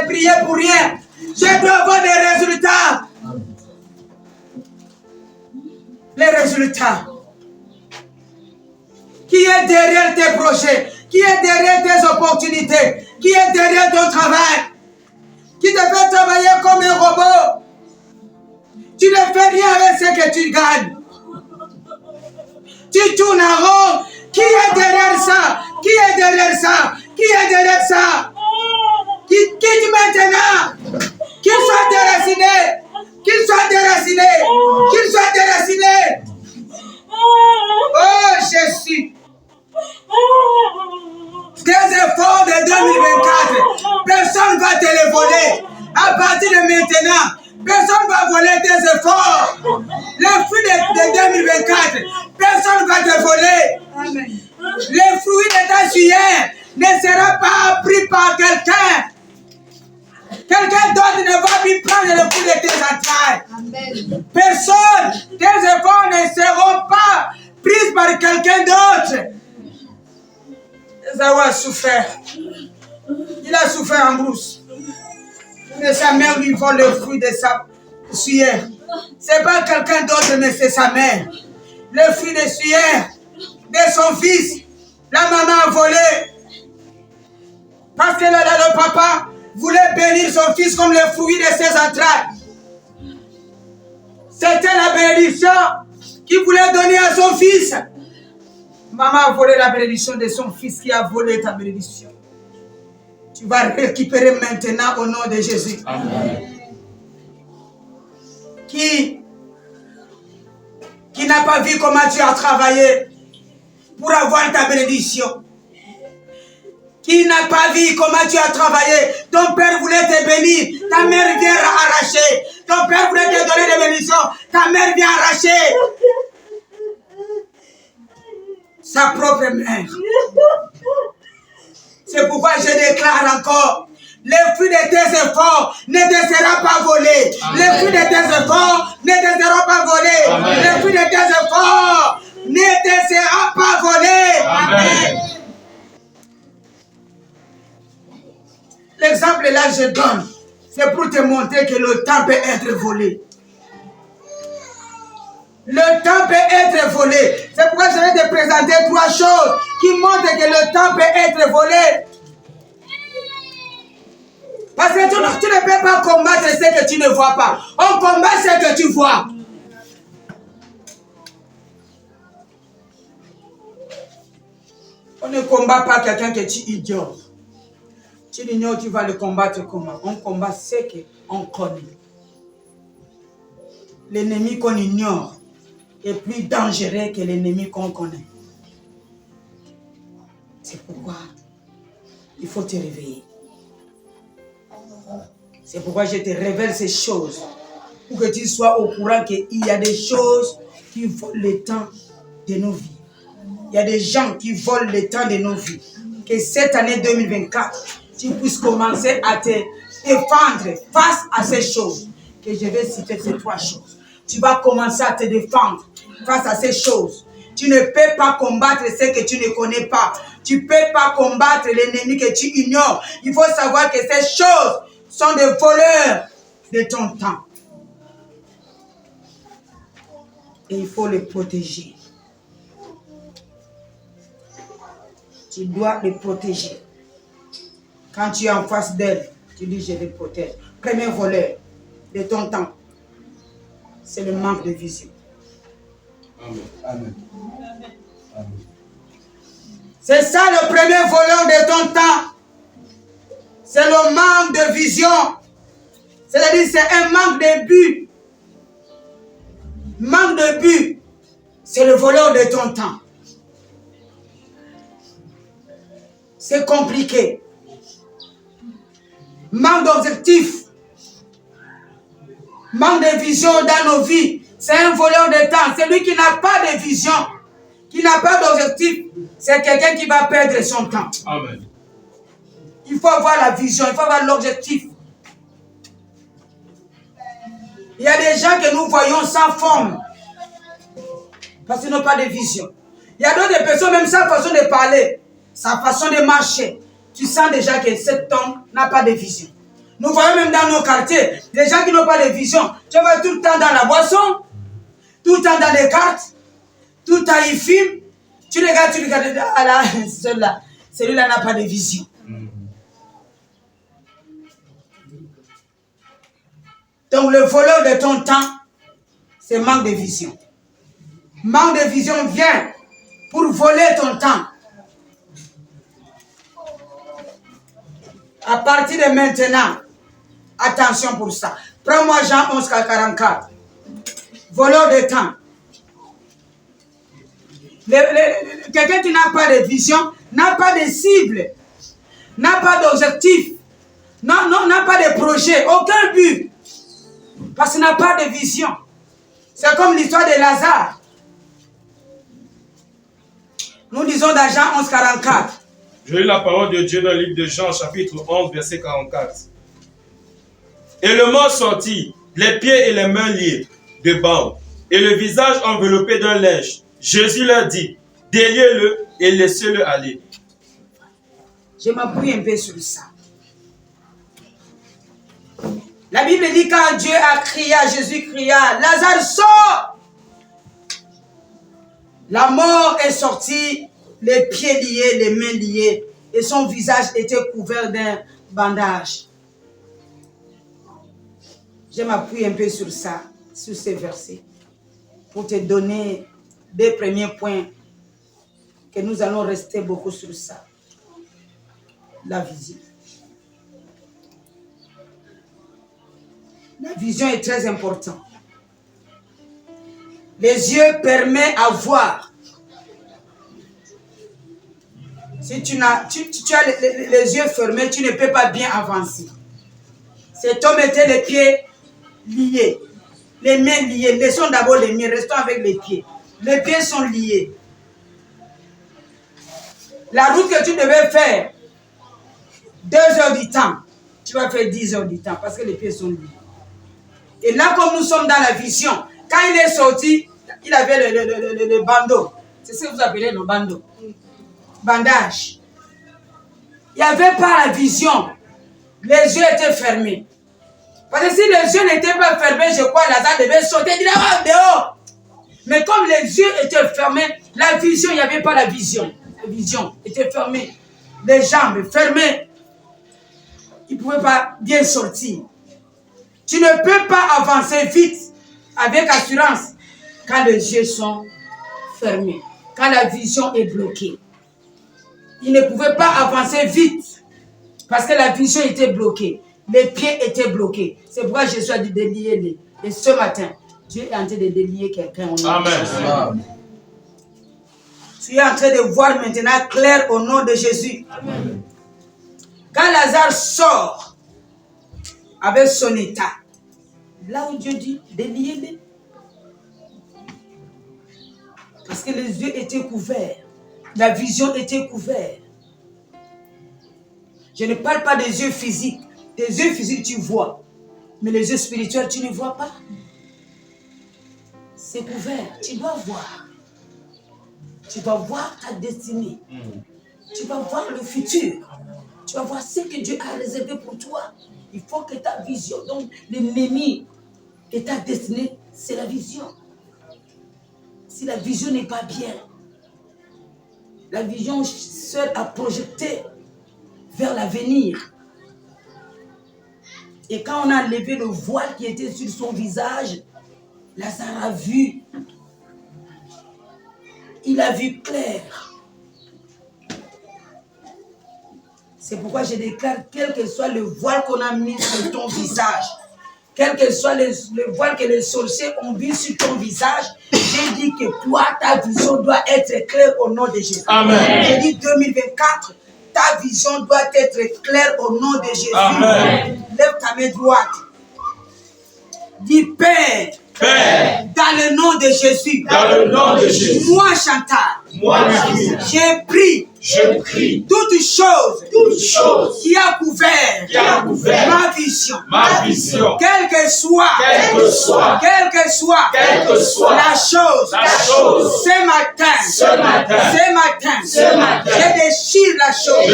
A: prier pour rien. Je dois avoir des résultats. Les résultats. Qui est derrière tes projets? Qui est derrière tes opportunités? Qui est derrière ton travail? Qui te fait travailler comme un robot? Tu ne fais rien avec ce que tu gagnes. Tu tournes en rond. Qui est derrière ça? Qui est derrière ça? Qui est derrière ça? Qui dit maintenant? Qu'il soit déraciné. Qu'il soit déraciné. Qu'il soit déraciné. Oh Jésus. Tes efforts de 2024, personne ne va te les voler. À partir de maintenant, personne ne va voler tes efforts. Le fruit de 2024, personne ne va te voler. Amen. Le fruit de ta sueur ne sera pas pris par quelqu'un. Quelqu'un d'autre ne va plus prendre le fruit de tes entrailles. Amen. Personne, tes efforts ne seront pas pris par quelqu'un d'autre. Esaü a souffert. Il a souffert en brousse. Mais sa mère lui vole le fruit de sa sueur. Ce n'est pas quelqu'un d'autre, mais c'est sa mère. Le fruit de sueur de son fils, la maman a volé. Parce que le papa voulait bénir son fils comme le fruit de ses entrailles. C'était la bénédiction qu'il voulait donner à son fils. Maman a volé la bénédiction de son fils qui a volé ta bénédiction. Tu vas récupérer maintenant au nom de Jésus. Amen. Qui n'a pas vu comment tu as travaillé pour avoir ta bénédiction? Qui n'a pas vu comment tu as travaillé? Ton père voulait te bénir, ta mère vient arracher. Ton père voulait te donner des bénédictions, ta mère vient arracher. Sa propre mère. C'est pourquoi je déclare encore, le fruit de tes efforts ne te sera pas volé. Le fruit de tes efforts ne te sera pas volé. Amen. Le fruit de tes efforts ne te sera pas volé. Amen. L'exemple là je donne, c'est pour te montrer que le temps peut être volé. Le temps peut être volé. C'est pourquoi je vais te présenter 3 choses qui montrent que le temps peut être volé. Parce que tu ne peux pas combattre ce que tu ne vois pas. On combat ce que tu vois. On ne combat pas quelqu'un que tu ignores. Tu l'ignores, tu vas le combattre comment? On combat ce qu'on connaît. L'ennemi qu'on ignore est plus dangereux que l'ennemi qu'on connaît. C'est pourquoi il faut te réveiller. C'est pourquoi je te révèle ces choses. Pour que tu sois au courant qu'il y a des choses qui volent le temps de nos vies. Il y a des gens qui volent le temps de nos vies. Que cette année 2024, tu puisses commencer à te défendre face à ces choses. Que je vais citer ces 3 choses. Tu vas commencer à te défendre face à ces choses. Tu ne peux pas combattre ce que tu ne connais pas. Tu ne peux pas combattre l'ennemi que tu ignores. Il faut savoir que ces choses sont des voleurs de ton temps. Et il faut les protéger. Tu dois les protéger. Quand tu es en face d'elle, tu dis je les protège. Premier voleur de ton temps, c'est le manque de vision.
B: Amen. Amen. Amen.
A: C'est ça le premier voleur de ton temps. C'est le manque de vision. C'est-à-dire c'est un manque de but. Manque de but, c'est le voleur de ton temps. C'est compliqué. Manque d'objectif. Manque de vision dans nos vies. C'est un voleur de temps. Celui qui n'a pas de vision, qui n'a pas d'objectif, c'est quelqu'un qui va perdre son temps.
B: Amen.
A: Il faut avoir la vision, il faut avoir l'objectif. Il y a des gens que nous voyons sans forme, parce qu'ils n'ont pas de vision. Il y a d'autres personnes, même sans façon de parler, sa façon de marcher, tu sens déjà que cet homme n'a pas de vision. Nous voyons même dans nos quartiers, les gens qui n'ont pas de vision, tu vas tout le temps dans la boisson, tout le temps dans les cartes, tout le temps ils filment, tu regardes, ah là, celui-là n'a pas de vision. Donc le voleur de ton temps, c'est manque de vision. Manque de vision vient pour voler ton temps. À partir de maintenant, attention pour ça. Prends-moi Jean 11, 44. Voleur de temps. Quelqu'un qui n'a pas de vision, n'a pas de cible, n'a pas d'objectif, n'a pas de projet, aucun but. Parce qu'il n'a pas de vision. C'est comme l'histoire de Lazare. Nous disons dans Jean 11, 44.
B: Je lis la parole de Dieu dans le livre de Jean, chapitre 11, verset 44. Et le mort sortit, les pieds et les mains liés de bandes, et le visage enveloppé d'un linge. Jésus leur dit, déliez-le et laissez-le aller.
A: Je m'appuie un peu sur ça. La Bible dit quand Dieu a crié, Jésus cria, Lazare sort. La mort est sortie, les pieds liés, les mains liées, et son visage était couvert d'un bandage. Je m'appuie un peu sur ça, sur ces versets, pour te donner des premiers points que nous allons rester beaucoup sur ça. La vision. La vision est très importante. Les yeux permettent à voir. Si tu as les yeux fermés, tu ne peux pas bien avancer. Cet homme était les pieds liés, les mains liées. Laissons d'abord les mains, restons avec les pieds. Les pieds sont liés. La route que tu devais faire, 2 heures du temps, tu vas faire 10 heures du temps parce que les pieds sont liés. Et là, comme nous sommes dans la vision, quand il est sorti, il avait le bandeau. C'est ce que vous appelez le bandeau. Bandage. Il n'y avait pas la vision. Les yeux étaient fermés. Parce que si les yeux n'étaient pas fermés, je crois que Lazare devait sauter dehors. Mais comme les yeux étaient fermés, la vision, il n'y avait pas la vision. La vision était fermée. Les jambes fermées. Il ne pouvait pas bien sortir. Tu ne peux pas avancer vite avec assurance quand les yeux sont fermés, quand la vision est bloquée. Il ne pouvait pas avancer vite parce que la vision était bloquée. Les pieds étaient bloqués. C'est pourquoi Jésus a dit de lier les. Et ce matin, Dieu est en train de délier quelqu'un.
B: Amen.
A: Tu es en train de voir maintenant clair au nom de Jésus. Amen. Quand Lazare sort avec son état, là où Dieu dit, déliez-les. Parce que les yeux étaient couverts. La vision était couverte. Je ne parle pas des yeux physiques. Des yeux physiques, tu vois. Mais les yeux spirituels, tu ne vois pas. C'est couvert. Tu dois voir. Tu vas voir ta destinée. Tu vas voir le futur. Tu vas voir ce que Dieu a réservé pour toi. Il faut que ta vision, donc l'ennemi de ta destinée, c'est la vision. Si la vision n'est pas bien, la vision seule à projeter vers l'avenir. Et quand on a levé le voile qui était sur son visage, Lazare a vu. Il a vu clair. C'est pourquoi je déclare, quel que soit le voile qu'on a mis sur ton visage, quel que soit le voile que les sorciers ont mis sur ton visage, j'ai dit que toi, ta vision doit être claire au nom de Jésus.
B: Amen.
A: J'ai dit 2024, ta vision doit être claire au nom de Jésus.
B: Amen.
A: Lève ta main droite. Dis Père.
B: Père.
A: Dans le nom de Jésus.
B: Dans le nom de Jésus.
A: Moi, Chantal.
B: Moi, Jésus.
A: J'ai pris.
B: Je prie.
A: Toute chose qui a couvert ma vision. Quelle que soit la chose. Ce matin, je déchire la chose.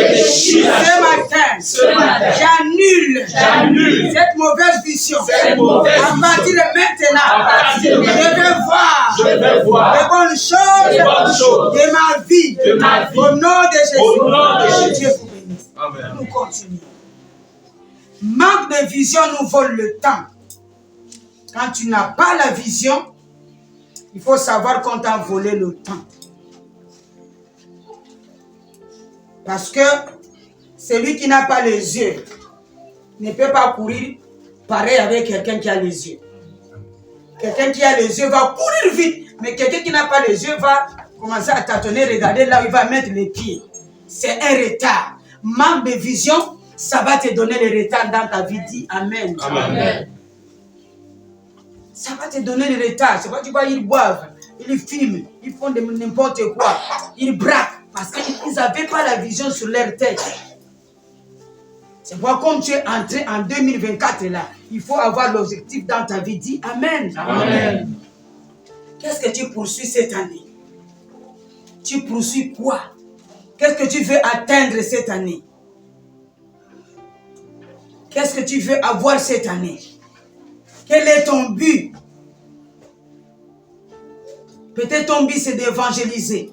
A: Ce matin, j'annule cette mauvaise vision. À partir de maintenant, je vais voir les bonnes choses de ma vie. Au nom de Jésus. Dieu vous bénisse. Nous continuons. Manque de vision nous vole le temps. Quand tu n'as pas la vision, il faut savoir qu'on t'a volé le temps. Parce que celui qui n'a pas les yeux ne peut pas courir pareil avec quelqu'un qui a les yeux. Quelqu'un qui a les yeux va courir vite, mais quelqu'un qui n'a pas les yeux va commencer à tâtonner, regarder là où il va mettre les pieds. C'est un retard. Manque de vision, ça va te donner le retard dans ta vie. Dis Amen.
B: Amen.
A: Ça va te donner le retard. C'est pas tu vois, ils boivent, ils fument, ils font n'importe quoi, ils braquent parce qu'ils n'avaient pas la vision sur leur tête. C'est pourquoi comme tu es entré en 2024 là, il faut avoir l'objectif dans ta vie. Dis Amen.
B: Amen.
A: Qu'est-ce que tu poursuis cette année? Tu poursuis quoi? Qu'est-ce que tu veux atteindre cette année? Qu'est-ce que tu veux avoir cette année? Quel est ton but? Peut-être ton but c'est d'évangéliser,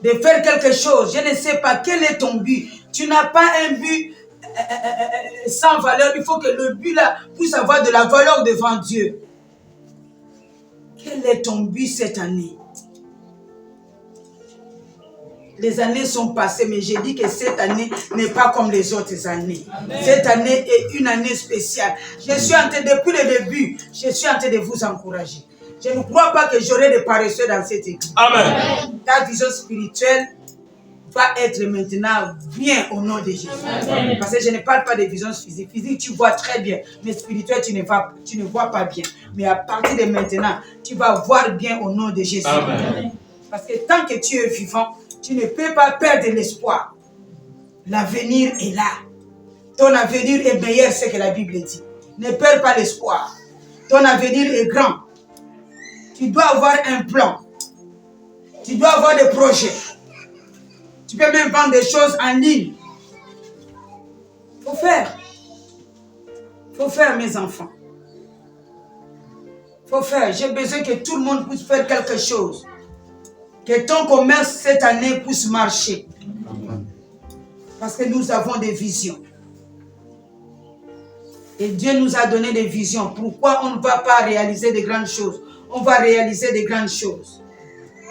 A: de faire quelque chose. Je ne sais pas. Quel est ton but? Tu n'as pas un but sans valeur. Il faut que le but là puisse avoir de la valeur devant Dieu. Quel est ton but cette année? Les années sont passées, mais j'ai dit que cette année n'est pas comme les autres années. Amen. Cette année est une année spéciale. Je suis en train, depuis le début, je suis en train de vous encourager. Je ne crois pas que j'aurai des paresseux dans cette église.
B: Amen.
A: Ta vision spirituelle va être maintenant bien au nom de Jésus. Amen. Parce que je ne parle pas de vision physique. Physique, tu vois très bien, mais spirituelle, tu ne vois pas bien. Mais à partir de maintenant, tu vas voir bien au nom de Jésus. Amen. Parce que tant que tu es vivant, tu ne peux pas perdre l'espoir. L'avenir est là. Ton avenir est meilleur, c'est ce que la Bible dit. Ne perds pas l'espoir. Ton avenir est grand. Tu dois avoir un plan. Tu dois avoir des projets. Tu peux même vendre des choses en ligne. Il faut faire. Il faut faire, mes enfants. Il faut faire. J'ai besoin que tout le monde puisse faire quelque chose. Que ton commerce cette année puisse marcher. Parce que nous avons des visions. Et Dieu nous a donné des visions. Pourquoi on ne va pas réaliser de grandes choses? On va réaliser de grandes choses.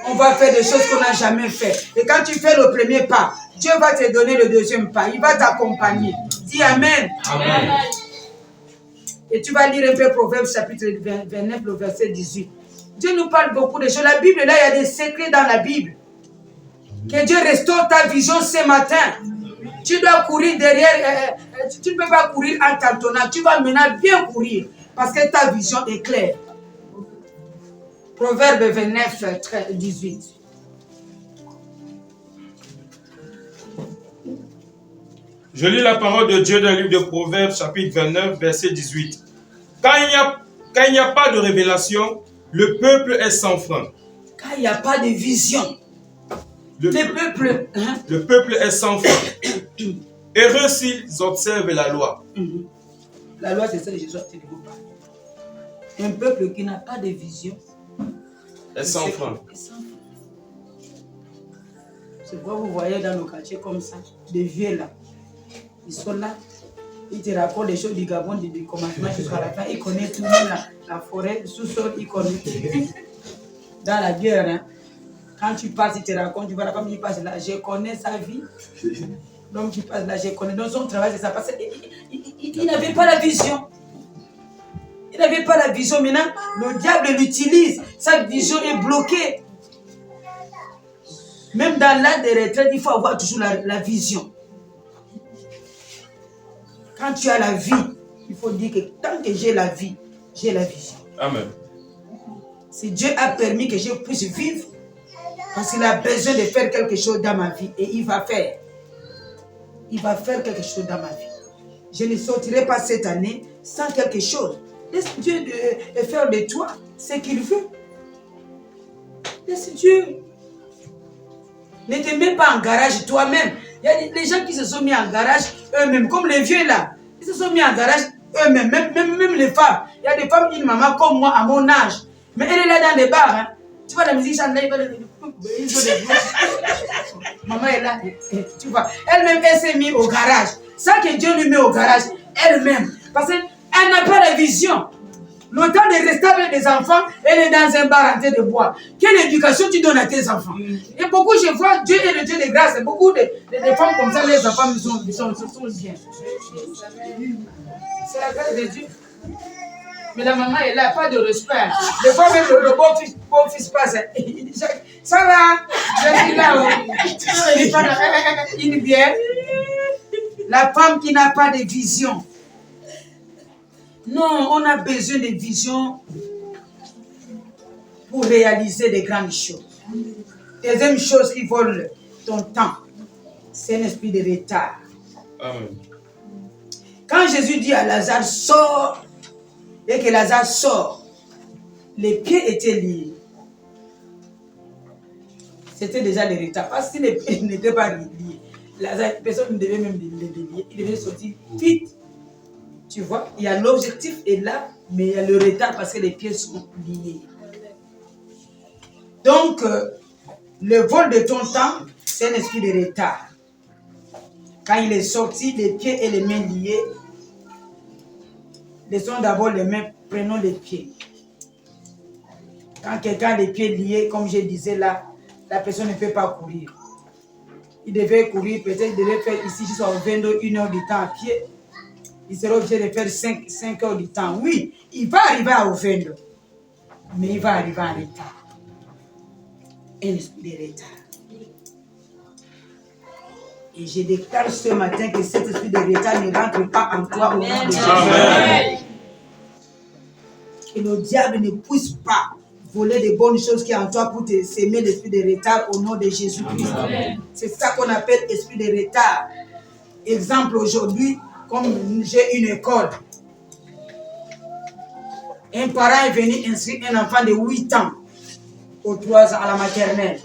A: On va faire des choses qu'on n'a jamais fait. Et quand tu fais le premier pas, Dieu va te donner le deuxième pas. Il va t'accompagner. Dis Amen. Amen. Et tu vas lire un peu Proverbes chapitre 29, le verset 18. Dieu nous parle beaucoup de choses. La Bible, là, il y a des secrets dans la Bible. Que Dieu restaure ta vision ce matin. Tu dois courir derrière. Tu ne peux pas courir en tâtonnant. Tu vas maintenant bien courir. Parce que ta vision est claire. Proverbe 29, 18.
B: Je lis la parole de Dieu dans le livre de Proverbes, chapitre 29, verset 18. Quand il n'y a pas de révélation, le peuple est sans frein.
A: Quand il n'y a pas de vision, le
B: peuple est sans frein. Heureux s'ils observent la loi.
A: La loi, c'est ça que Jésus a dit de vous parler. Un peuple qui n'a pas de vision
B: est sans frein.
A: C'est pourquoi vous voyez dans nos quartiers comme ça, des vieux là. Ils sont là, ils te racontent les choses du Gabon, du commencement jusqu'à la fin. Ils connaissent tout le monde, la forêt, le sous-sol, ils connaissent. Dans la guerre, hein, quand tu passes, ils te racontent, tu vois là, comme il passe là, je connais sa vie. Donc il passe là, je connais. Donc son travail, c'est ça. Parce qu'il n'avait pas la vision. Il n'avait pas la vision. Maintenant, le diable l'utilise. Sa vision est bloquée. Même dans l'âge de retraite, il faut avoir toujours la vision. Quand tu as la vie, il faut dire que tant que j'ai la vie, j'ai la vision.
B: Amen.
A: Si Dieu a permis que je puisse vivre, Parce qu'il a besoin de faire quelque chose dans ma vie. Et il va faire. Il va faire quelque chose dans ma vie. Je ne sortirai pas cette année sans quelque chose. Laisse Dieu de faire de toi ce qu'il veut. Laisse Dieu. Ne te mets pas en garage toi-même. Il y a des gens qui se sont mis en garage eux-mêmes, comme les vieux là. Ils se sont mis en garage eux-mêmes, même les femmes. Il y a des femmes, une maman comme moi à mon âge. Mais elle est là dans des bars. Hein. Tu vois la musique chantée, maman est là. Tu vois. Elle-même, elle s'est mise au garage. Ça que Dieu lui met au garage, elle-même. Parce qu'elle n'a pas de vision. Le temps de rester avec des enfants, elle est dans un bar en train de boire. Quelle éducation tu donnes à tes enfants? Et beaucoup, je vois, Dieu est le Dieu de grâce. Beaucoup de femmes comme ça, les enfants sont bien. C'est la grâce de Dieu. Mais la maman est là, pas de respect. Des fois, même le beau fils passe. Il dit, ça va, je suis là. Une bière. La femme qui n'a pas de vision. Non, on a besoin de vision pour réaliser des grandes choses. Deuxième chose qui vole ton temps, c'est un esprit de retard. Amen. Quand Jésus dit à Lazare, sors, et que Lazare sort, les pieds étaient liés. C'était déjà le retard. Parce qu'il n'était pas lié. Lazare, personne ne devait même les lier. Il devait sortir vite. Tu vois, il y a l'objectif est là, mais il y a le retard parce que les pieds sont liés. Donc, le vol de ton temps, c'est un esprit de retard. Quand il est sorti, les pieds et les mains liés, laissons d'abord les mains, prenons les pieds. Quand quelqu'un a les pieds liés, comme je disais là, la personne ne peut pas courir. Il devait courir, peut-être il devait faire ici jusqu'à 21 heures du temps à pied. Il sera obligé de faire 5 heures du temps. Oui, il va arriver à Ovendo, mais il va arriver en retard. Un esprit de retard. Et je déclare ce matin que cet esprit de retard ne rentre pas en toi au nom de Jésus. Que le diable ne puisse pas voler des bonnes choses qui sont en toi pour te s'aimer l'esprit de retard au nom de Jésus-Christ. C'est ça qu'on appelle esprit de retard. Exemple aujourd'hui, comme j'ai une école, un parent est venu inscrire un enfant de 8 ans aux 3 ans à la maternelle.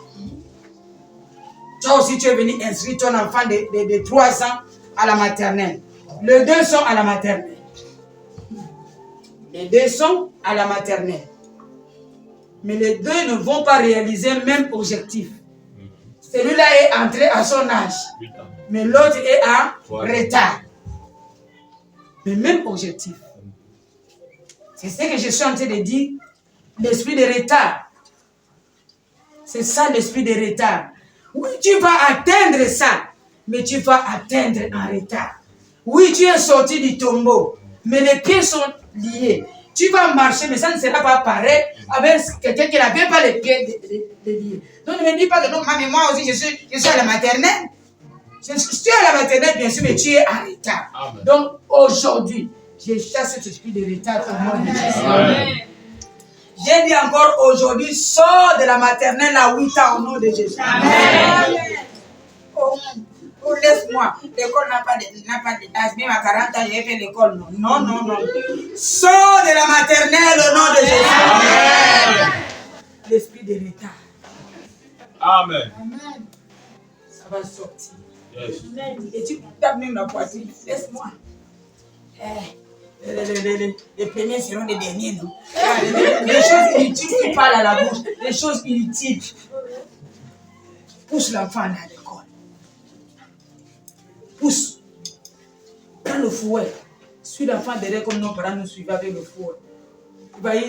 A: Toi aussi, tu es venu inscrire ton enfant de 3 ans à la maternelle. Les deux sont à la maternelle. Les deux sont à la maternelle. Mais les deux ne vont pas réaliser le même objectif. Celui-là est entré à son âge, mais l'autre est en retard. Mais même objectif. C'est ce que je suis en train de dire. L'esprit de retard. C'est ça l'esprit de retard. Oui, tu vas atteindre ça, mais tu vas atteindre en retard. Oui, tu es sorti du tombeau, mais les pieds sont liés. Tu vas marcher, mais ça ne sera pas pareil avec quelqu'un qui n'avait pas les pieds liés. Donc ne me dis pas que non, mais moi aussi je suis à la maternelle. Je suis à la maternelle, bien sûr, mais tu es en retard. Amen. Donc aujourd'hui, je chasse cet esprit de retard au nom de Jésus. J'ai dit encore aujourd'hui, sors de la maternelle à 8 ans au nom de Jésus. Amen. Oh, laisse-moi. L'école n'a pas d'âge. Même à 40 ans, j'ai fait l'école. Non. Sors de la maternelle au nom de Jésus. Amen. L'esprit de retard.
B: Amen.
A: Ça va sortir.
B: Yes.
A: Et tu tapes même la poitrine. Laisse-moi. Les premiers seront les derniers, non? Les choses inutiles qui parlent à la bouche. Les choses inutiles. Pousse l'enfant à l'école. Pousse. Prends le fouet. Suis l'enfant derrière comme nos parents nous suivaient avec le fouet.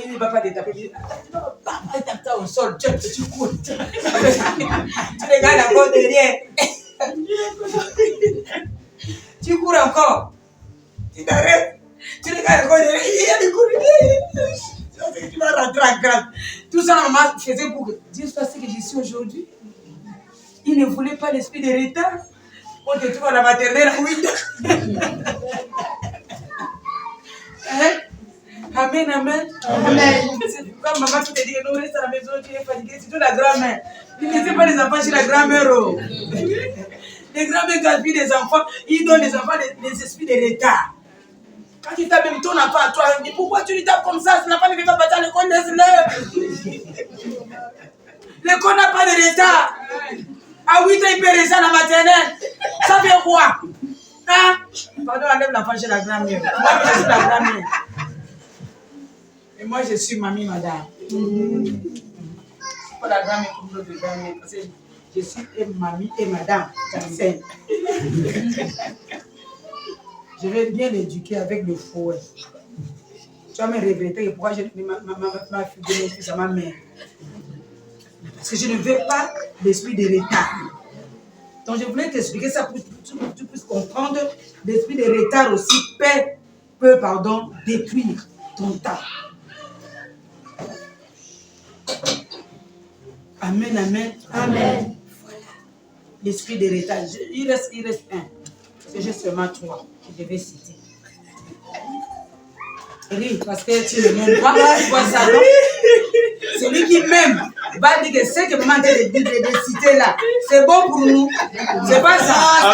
A: Il ne va pas te taper. Il va taper au sol. Tu cours. Tu regardes encore derrière. Tu cours encore. Tu t'arrêtes. Tu regardes encore derrière. Il y a des cours. Tu vas rentrer en grave. Tout ça, maman faisait pour que Dieu soit ce que je suis aujourd'hui. Il ne voulait pas l'esprit de retard. On te trouve à la maternelle à 8 ans. Amen. Quand maman qui te dit que non, reste à la maison, tu es fatigué, c'est tout la grand-mère. Ne laissez pas les enfants chez la grand-mère. Oh. Les grand-mères gaspillent des enfants, ils donnent les enfants des esprits de retard. Quand tu tapes même ton enfant à toi, il dit pourquoi tu lui tapes comme ça? Si l'enfant ne veut pas partir à l'école, laisse-le. L'école n'a pas de retard. À 8 ans, il peut rester à la maternelle. Ça fait quoi? Hein? Pardon, enlève l'enfant chez la grand-mère. Moi, je suis la grand-mère. Et moi, je suis mamie, madame. Je ne suis pas la grand-mère comme l'autre grand-mère. Parce que je suis mamie et madame. J'enseigne. Je vais bien l'éduquer avec le fouet. Tu vas me regretter pourquoi j'ai mis ma fille à ma mère. Parce que je ne veux pas l'esprit de retard. Donc je voulais t'expliquer ça pour que tu puisses comprendre. L'esprit de retard aussi peut détruire ton temps. Amen, amen. Amen. Voilà. L'esprit de retard. Il reste un. C'est juste seulement 3 que je vais citer. Oui, parce que tu ne m'aimes pas, tu vois ça, non? Celui qui m'aime va dire que ce que maman de citer là, c'est bon pour nous. C'est pas ça.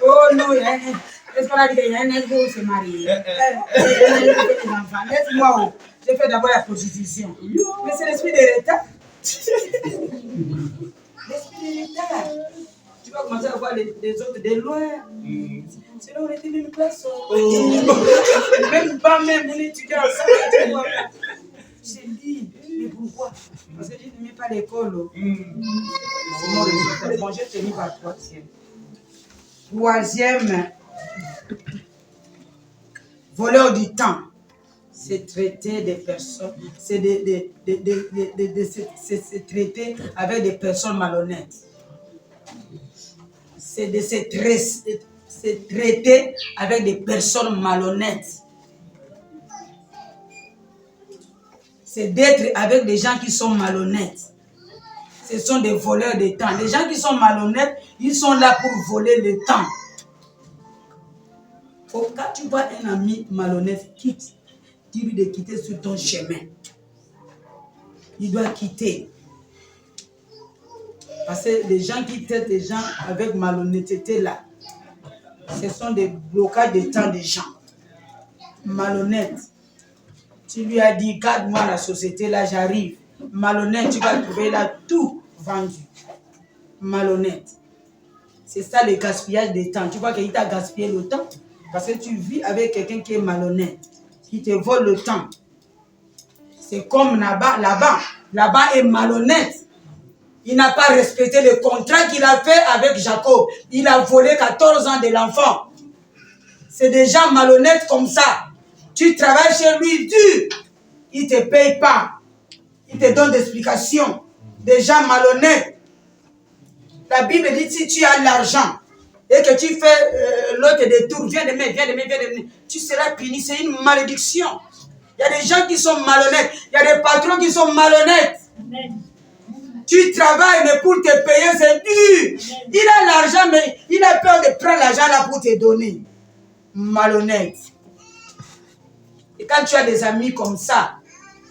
A: Oh non, est-ce qu'on a dit qu'il y a un ego qui s'est marié? Laisse-moi, je fais d'abord la prostitution. Mais c'est l'esprit de retard. L'esprit de retard. Tu vas commencer à voir les autres de loin. Sinon, on était même classe. Même pas même, on étudiait ensemble. J'ai dit, mais pourquoi? Parce que je n'aimais pas l'école. C'est mon résultat. Bon, j'ai tenu par 3e. 3e, voleur du temps. C'est traiter des personnes, c'est traiter avec des personnes malhonnêtes. C'est de se traiter avec des personnes malhonnêtes. C'est d'être avec des gens qui sont malhonnêtes. Ce sont des voleurs de temps. Les gens qui sont malhonnêtes, ils sont là pour voler le temps. Quand tu vois un ami malhonnête, quitte. Dis-lui de quitter sur ton chemin. Il doit quitter. Parce que les gens qui traitent les gens avec malhonnêteté là, ce sont des blocages de temps des gens. Malhonnête. Tu lui as dit, garde-moi la société là, j'arrive. Malhonnête, tu vas trouver là tout vendu. Malhonnête. C'est ça le gaspillage de temps. Tu vois qu'il t'a gaspillé le temps parce que tu vis avec quelqu'un qui est malhonnête. Qui te vole le temps. C'est comme là-bas. Là-bas est malhonnête. Il n'a pas respecté le contrat qu'il a fait avec Jacob. Il a volé 14 ans de l'enfant. C'est des gens malhonnêtes comme ça. Tu travailles chez lui dur. Il ne te paye pas. Il te donne des explications. Des gens malhonnêtes. La Bible dit si tu as l'argent et que tu fais l'autre détour, viens de me, tu seras puni. C'est une malédiction. Il y a des gens qui sont malhonnêtes. Il y a des patrons qui sont malhonnêtes. Amen. Tu travailles, mais pour te payer, c'est dur. Il a l'argent, mais il a peur de prendre l'argent là pour te donner. Malhonnête. Et quand tu as des amis comme ça,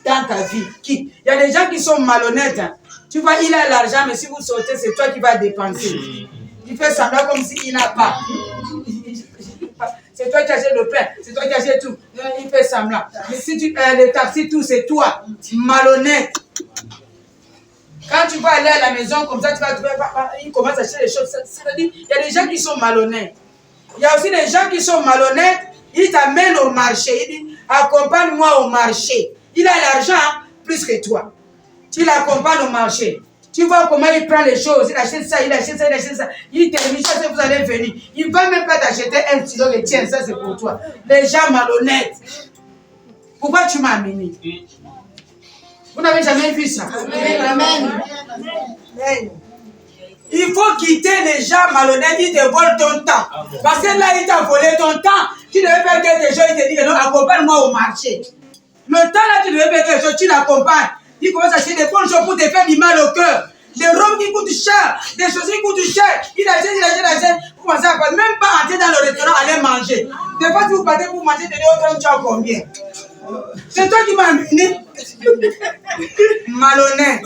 A: dans ta vie, il y a des gens qui sont malhonnêtes. Hein. Tu vois, il a l'argent, mais si vous sortez, c'est toi qui vas dépenser. Il fait semblant comme s'il n'a pas. C'est toi qui achètes le pain, c'est toi qui achètes tout. Il fait semblant. Mais si tu le taxi, tout, c'est toi. Malhonnête. Quand tu vas aller à la maison comme ça, tu vas trouver, il commence à acheter les choses. C'est-à-dire, il y a des gens qui sont malhonnêtes. Il y a aussi des gens qui sont malhonnêtes. Ils t'amènent au marché. Il dit, accompagne-moi au marché. Il a l'argent plus que toi. Tu l'accompagnes au marché. Tu vois comment il prend les choses. Il achète ça, il achète ça, il achète ça. Il te dit, ça, vous allez venir. Il ne va même pas t'acheter un stylo et tiens, ça c'est pour toi. Les gens malhonnêtes. Pourquoi tu m'as amené? Vous n'avez jamais vu ça? Amen. Amen. Il faut quitter les gens malhonnêtes, ils te volent ton temps. Parce que là, il t'a volé ton temps. Tu devais faire quelque chose, il te dit que non, accompagne-moi au marché. Le temps là, tu devais faire quelque chose, tu l'accompagnes. Il commence à acheter des bonnes choses pour te faire du mal au cœur. des robes qui coûtent cher, des choses qui coûtent cher. Il achète, vous commencez à parler, même pas entrer dans le restaurant, aller manger. Des fois, si vous partez pour manger, tu dis, oh, combien? C'est toi qui m'as amené. Malhonnête.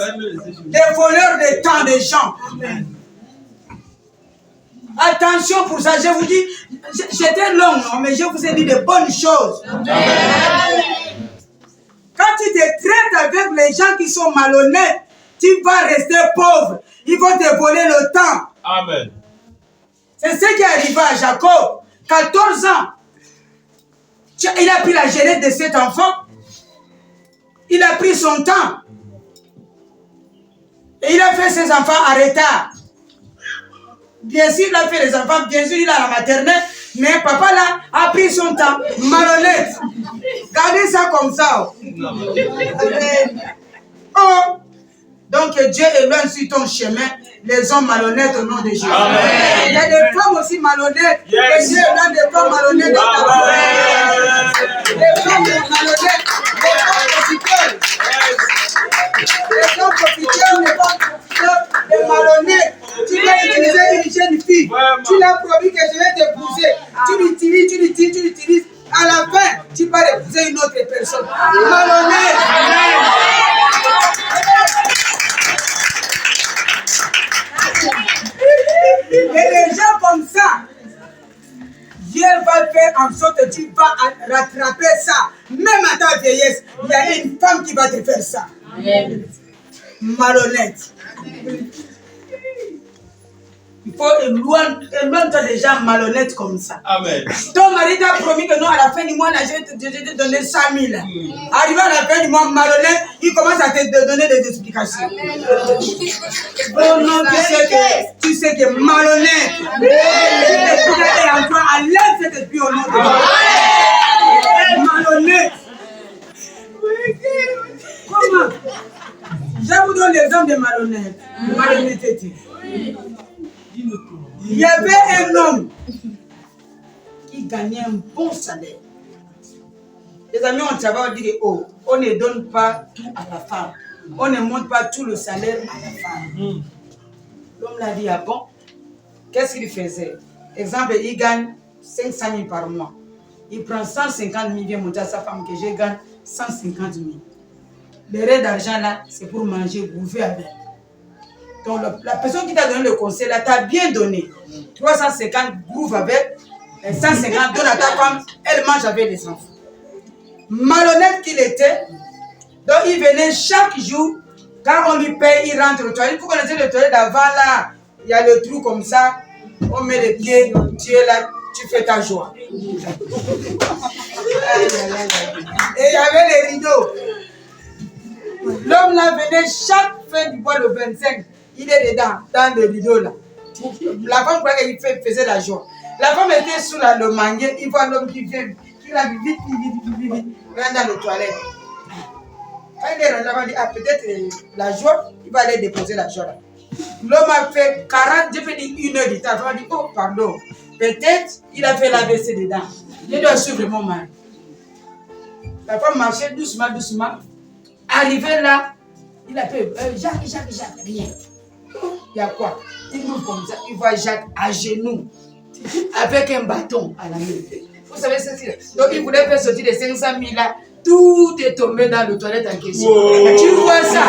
A: Des voleurs de temps des gens. Attention pour ça, je vous dis, j'étais long, non, mais je vous ai dit de bonnes choses. Quand tu te traites avec les gens qui sont malhonnêtes, tu vas rester pauvre. Ils vont te voler le temps.
B: Amen.
A: C'est ce qui est arrivé à Jacob. 14 ans. Il a pris la jeunesse de cet enfant. Il a pris son temps. Et il a fait ses enfants en retard. Bien sûr, il a fait les enfants. Bien sûr, il a la maternelle. Mais papa là a pris son temps. Malhonnête. Gardez ça comme ça. Oh. Donc Dieu éloigne sur ton chemin les hommes malhonnêtes au nom de Jésus.
B: Amen.
A: Il y a des femmes aussi malhonnêtes. Yes. Et Dieu éloigne des femmes malhonnêtes. Les femmes malhonnêtes. Les femmes profiteurs. Les femmes profiteurs, les femmes profiteurs, les malhonnêtes. Tu vas utiliser une jeune fille. Tu l'as promis que je vais t'épouser. Tu l'utilises, tu l'utilises, tu l'utilises. À la fin, tu vas épouser une autre personne. Malhonnête. Et les gens comme ça, Dieu va faire en sorte que tu vas rattraper ça. Même à ta vieillesse, il y a une femme qui va te faire ça. Malhonnête. Il faut éloigner des gens malhonnêtes comme ça.
B: Amen.
A: Ton mari t'a promis que non, à la fin du mois, je vais te donner 100 000. Arrivé à la fin du mois, malhonnête, il commence à te donner des explications. Oh non, tu sais que malhonnête. L'esprit est en toi, enlève cet esprit au nom de Dieu. Malhonnête. Comment? Je vous donne l'exemple de malhonnête. Malhonnêteté. Il y avait un homme qui gagnait un bon salaire. Les amis, on savait dire oh, on ne donne pas tout à la femme. On ne monte pas tout le salaire à la femme. L'homme l'a dit, ah bon? Qu'est-ce qu'il faisait? Exemple, il gagne 500 000 par mois. Il prend 150 000, il vient monter à sa femme que je gagne 150 000. Le reste d'argent là, c'est pour manger, bouffer avec. Donc la personne qui t'a donné le conseil là, t'a bien donné. 350 bouffe avec, et 150 donne à ta femme, elle mange avec les enfants. Malhonnête qu'il était, donc il venait chaque jour, quand on lui paye, il rentre au toilette. Vous connaissez le toilette d'avant là, il y a le trou comme ça, on met les pieds, tu es là, tu fais ta joie. Et il y avait les rideaux. L'homme là venait chaque fin du mois le 25. Il est dedans, dans le rideau là. La femme croyait qu'il faisait la joie. La femme était sous le manguier, il voit l'homme qui vient, qui l'a vu vite, rentre dans les toilettes. Quand il est rentré, il dit, ah peut-être la joie, il va aller déposer la joie là. L'homme a fait 40, j'ai fait 1 heure du temps. La femme a dit, oh pardon, peut-être il a fait l'AVC dedans. Je dois suivre mon mari. La femme marchait doucement, doucement. Arrivé là, il a fait Jacques, rien. Il y a quoi? Il nous comme ça, il voit Jacques à genoux, avec un bâton à la main. Vous savez ce que c'est? Donc il voulait faire sortir les 500 000 là, tout est tombé dans le toilette en question. Wow. Tu vois ça?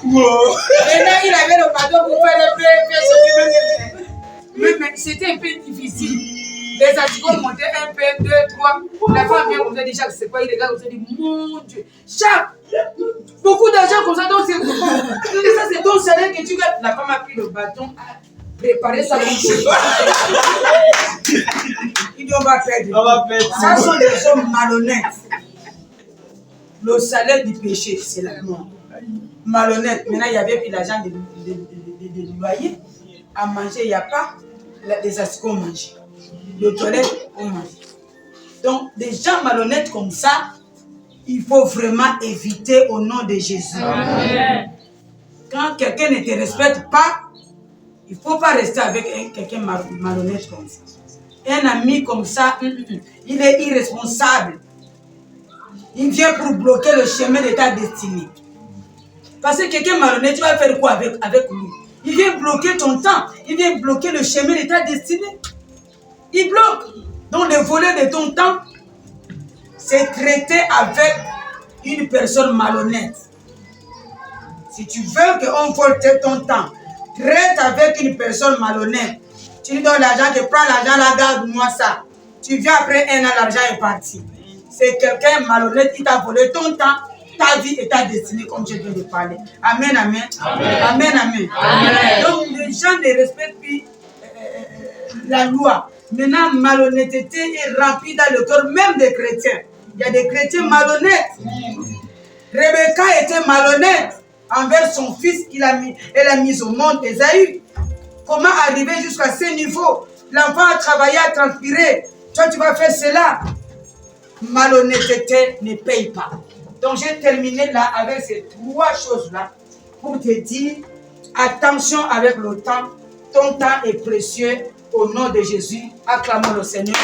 A: Wow. Maintenant il avait le bâton pour faire sortir mais c'était un peu difficile. Les articles montaient 1 peu, 2, 3. La femme vient comme ça, dit Jacques, c'est quoi? Il regarde comme ça, dit mon Dieu, Jacques, beaucoup d'argent comme ça, donc c'est ça, c'est ton salaire que tu gagnes. La femme a pris le bâton, a préparé sa bouche. Il dit on va perdre. Ça sont des hommes malhonnêtes. Le salaire du péché, c'est la mort. Malhonnête. Maintenant, il y avait plus l'argent de loyer. À manger, il n'y a pas. Les articles on mange. Le toilette, on mange. Donc, des gens malhonnêtes comme ça, il faut vraiment éviter au nom de Jésus. Amen. Quand quelqu'un ne te respecte pas, il ne faut pas rester avec quelqu'un malhonnête comme ça. Un ami comme ça, il est irresponsable. Il vient pour bloquer le chemin de ta destinée. Parce que quelqu'un malhonnête, tu vas faire quoi avec lui? Il vient bloquer ton temps. Il vient bloquer le chemin de ta destinée. Il bloque. Donc le volet de ton temps, c'est traiter avec une personne malhonnête. Si tu veux qu'on vole ton temps, traite avec une personne malhonnête. Tu lui donnes l'argent, tu prends l'argent, la garde-moi ça. Tu viens après un an, l'argent est parti. C'est quelqu'un malhonnête qui t'a volé ton temps, ta vie et ta destinée, comme je viens de parler. Amen, amen. Amen, amen. Amen. Amen. Donc les gens ne respectent plus la loi. Maintenant, malhonnêteté est remplie dans le cœur même des chrétiens. Il y a des chrétiens malhonnêtes. Rebecca était malhonnête envers son fils qu'elle a mis au monde, Ésaü. Comment arriver jusqu'à ce niveau? L'enfant a travaillé, a transpiré. Toi, tu vas faire cela. Malhonnêteté ne paye pas. Donc, j'ai terminé là avec ces trois choses-là pour te dire, attention avec le temps. Ton temps est précieux. Au nom de Jésus, acclamons le Seigneur.